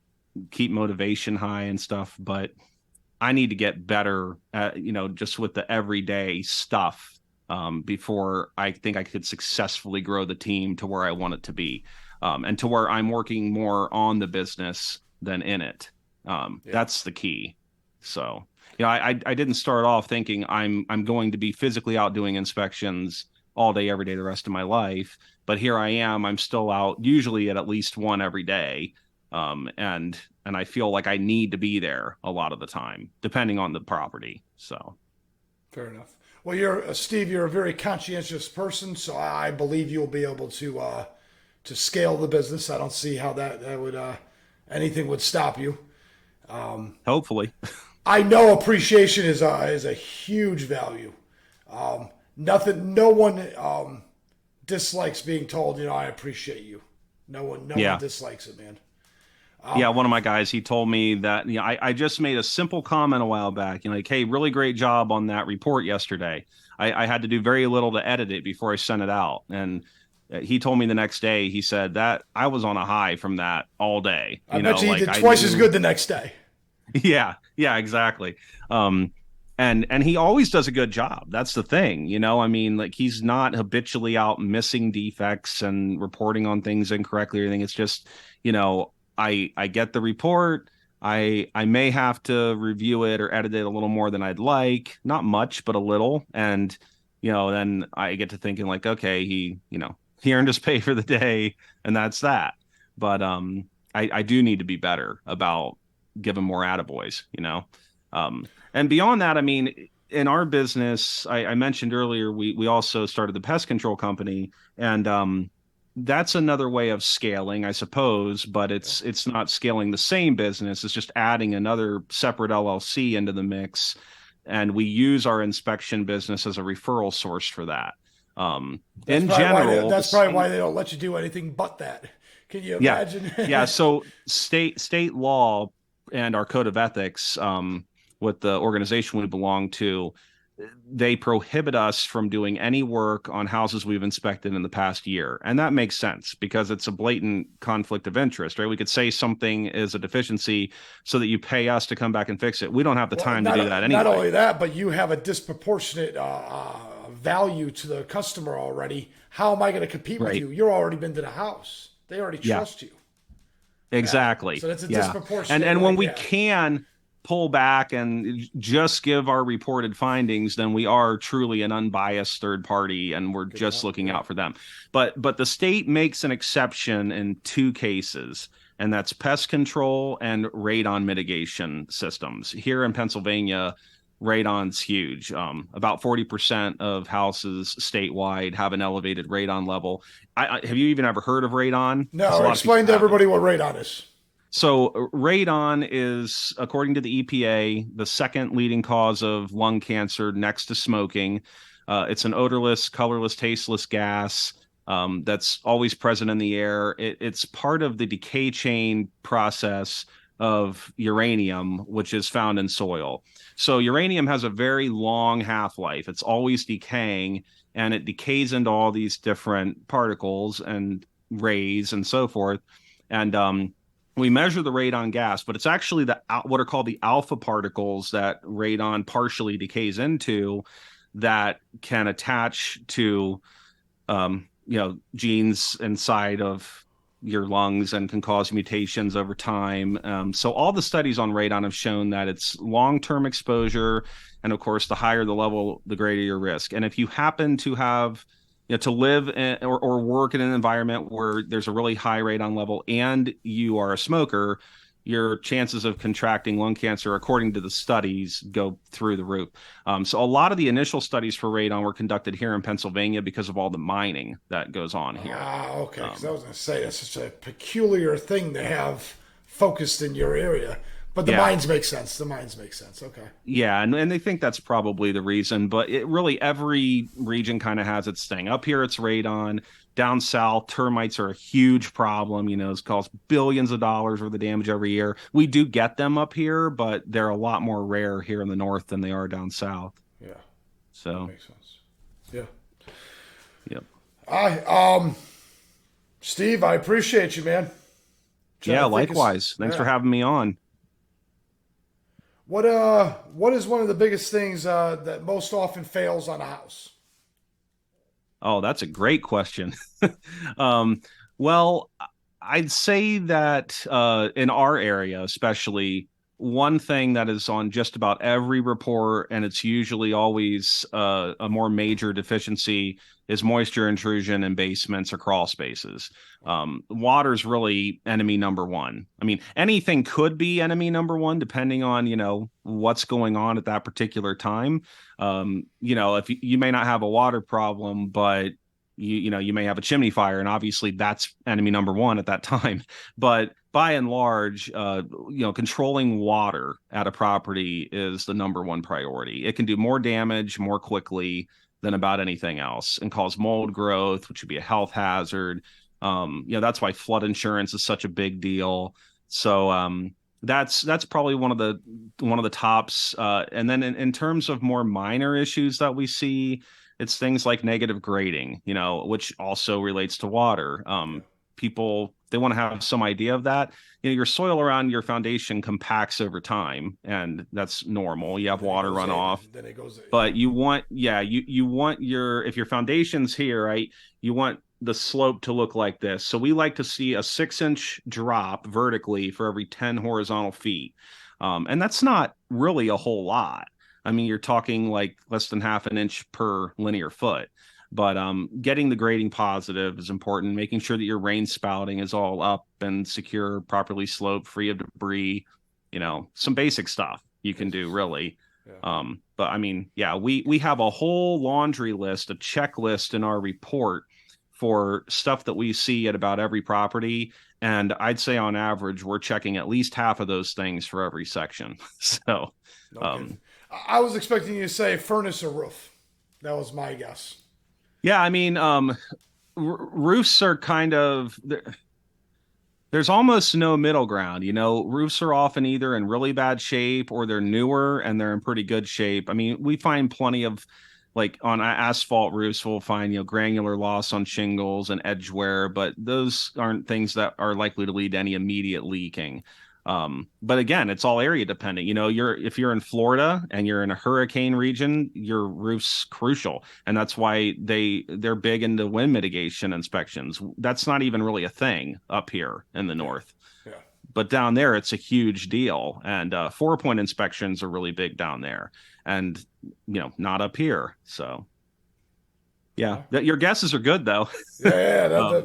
keep motivation high and stuff. But I need to get better at, just with the everyday stuff, before I think I could successfully grow the team to where I want it to be, and to where I'm working more on the business than in it. Yeah, That's the key. So, I didn't start off thinking I'm going to be physically out doing inspections all day, every day, the rest of my life. But here I am. I'm still out, usually at least one every day, and I feel like I need to be there a lot of the time, depending on the property. So, fair enough. Well, you're Steve. You're a very conscientious person, so I believe you'll be able to scale the business. I don't see how that would anything would stop you. hopefully. I know appreciation is a huge value. Nothing, no one dislikes being told, I appreciate you. No one Yeah. dislikes it, man. Yeah, one of my guys, he told me that, I just made a simple comment a while back, like, hey, really great job on that report yesterday. I had to do very little to edit it before I sent it out. And he told me the next day, he said that I was on a high from that all day. I bet you he Like, did I twice as knew. good the next day. Yeah, exactly. Um, and he always does a good job. That's the thing, I mean, like, he's not habitually out missing defects and reporting on things incorrectly or anything. It's just, I get the report. I may have to review it or edit it a little more than I'd like, not much, but a little. And then I get to thinking like, okay, he earned his pay for the day, and that's that. But I do need to be better about giving more attaboys. And beyond that, I mean, in our business, I mentioned earlier, we also started the pest control company, and that's another way of scaling, I suppose, but Yeah. it's not scaling the same business. It's just adding another separate LLC into the mix, and we use our inspection business as a referral source for that. In general, That's probably some why they don't let you do anything but that. Can you yeah, imagine? yeah. So state law and our code of ethics, with the organization we belong to, they prohibit us from doing any work on houses we've inspected in the past year. And that makes sense because it's a blatant conflict of interest, right? We could say something is a deficiency so that you pay us to come back and fix it. We don't have the Well, time to do that not anyway. only that, but you have a disproportionate value to the customer already. How am I going to compete with Right. you? You're already been to the house. They already Yeah. trust you. Yeah. Exactly. So that's a Yeah. And disproportionate, and when like, we yeah. can pull back and just give our reported findings, then we are truly an unbiased third party and we're Good just point. looking Yeah. out for them. But the state makes an exception in two cases, and that's pest control and radon mitigation systems. Here in Pennsylvania, radon's huge. About 40% of houses statewide have an elevated radon level. Have you even ever heard of radon? Because a No, lot of people explain to haven't. everybody what radon is. So, radon is, according to the EPA, the second leading cause of lung cancer next to smoking. It's an odorless, colorless, tasteless gas that's always present in the air. It's part of the decay chain process of uranium, which is found in soil. So, uranium has a very long half life, it's always decaying, and it decays into all these different particles and rays and so forth. And we measure the radon gas, but it's actually the what are called the alpha particles that radon partially decays into that can attach to genes inside of your lungs and can cause mutations over time. So all the studies on radon have shown that it's long-term exposure, and of course, the higher the level, the greater your risk. And if you happen to have to live in, or work in an environment where there's a really high radon level and you are a smoker, your chances of contracting lung cancer, according to the studies, go through the roof. So a lot of the initial studies for radon were conducted here in Pennsylvania because of all the mining that goes on here. Ah, okay. Because I Um, was going to say that's such a peculiar thing to have focused in your area. But the yeah, mines make sense. The mines make sense. Okay. yeah, and they think that's probably the reason, but it really every region kind of has its thing. Up here, it's radon. Down south, termites are a huge problem. It's caused billions of dollars worth of damage every year. We do get them up here, but they're a lot more rare here in the north than they are down south. Yeah, that So, makes sense. Yeah. yep. I Steve, I appreciate you, man. Trying Yeah, to think of likewise. Thanks for yeah. having me on. What is one of the biggest things that most often fails on a house? Oh, that's a great question. um, well, I'd say that in our area, especially, one thing that is on just about every report, and it's usually always a more major deficiency, is moisture intrusion in basements or crawl spaces. Water's really enemy number one. I mean, anything could be enemy number one depending on, what's going on at that particular time. If you may not have a water problem, but you may have a chimney fire, and obviously that's enemy number one at that time. But by and large, controlling water at a property is the number one priority. It can do more damage more quickly than about anything else and cause mold growth, which would be a health hazard. That's why flood insurance is such a big deal. So that's probably one of the tops. And then in terms of more minor issues that we see, it's things like negative grading, which also relates to water. Yeah. People, they want to have some idea of that. Your soil around your foundation compacts over time, and that's normal. You have Then it water goes in. runoff, Then it goes. Yeah. but you want, yeah, you want if your foundation's here, right, you want the slope to look like this. So we like to see a 6-inch drop vertically for every 10 horizontal feet. And that's not really a whole lot. I mean, you're talking like less than half an inch per linear foot. But getting the grading positive is important, making sure that your rain spouting is all up and secure, properly sloped, free of debris, some basic stuff you can do really. Yeah. But I mean, yeah, we have a whole laundry list, a checklist in our report for stuff that we see at about every property. And I'd say on average, we're checking at least half of those things for every section. So, Okay. I was expecting you to say furnace or roof. That was my guess. yeah, I mean, roofs are kind of there's almost no middle ground. Roofs are often either in really bad shape or they're newer and they're in pretty good shape. I mean, we find plenty of like on asphalt roofs, we'll find, granular loss on shingles and edge wear, but those aren't things that are likely to lead to any immediate leaking. But again, it's all area dependent. If you're in Florida and you're in a hurricane region, your roof's crucial, and that's why they're big into wind mitigation inspections. That's not even really a thing up here in the north, Yeah. but down there it's a huge deal. And 4-point inspections are really big down there, and not up here. So yeah, your guesses are good though. Yeah.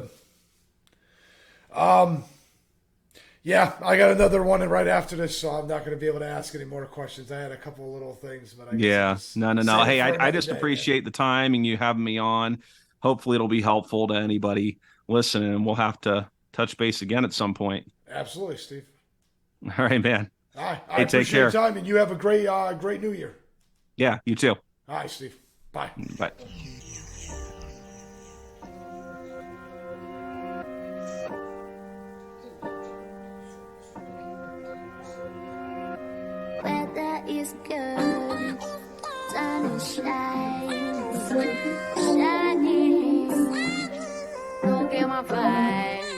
Yeah, I got another one right after this, so I'm not going to be able to ask any more questions. I had a couple of little things, but I guess Yeah, no. Hey, I just appreciate the time and you having me on. Hopefully, it'll be helpful to anybody listening, and we'll have to touch base again at some point. Absolutely, Steve. All right, man. All right, I Hey, take appreciate your care. time, and you have a great New Year. Yeah, you too. All right, Steve. Bye. Bye. Weather is good, sun is shining, shining. Don't get my vibe.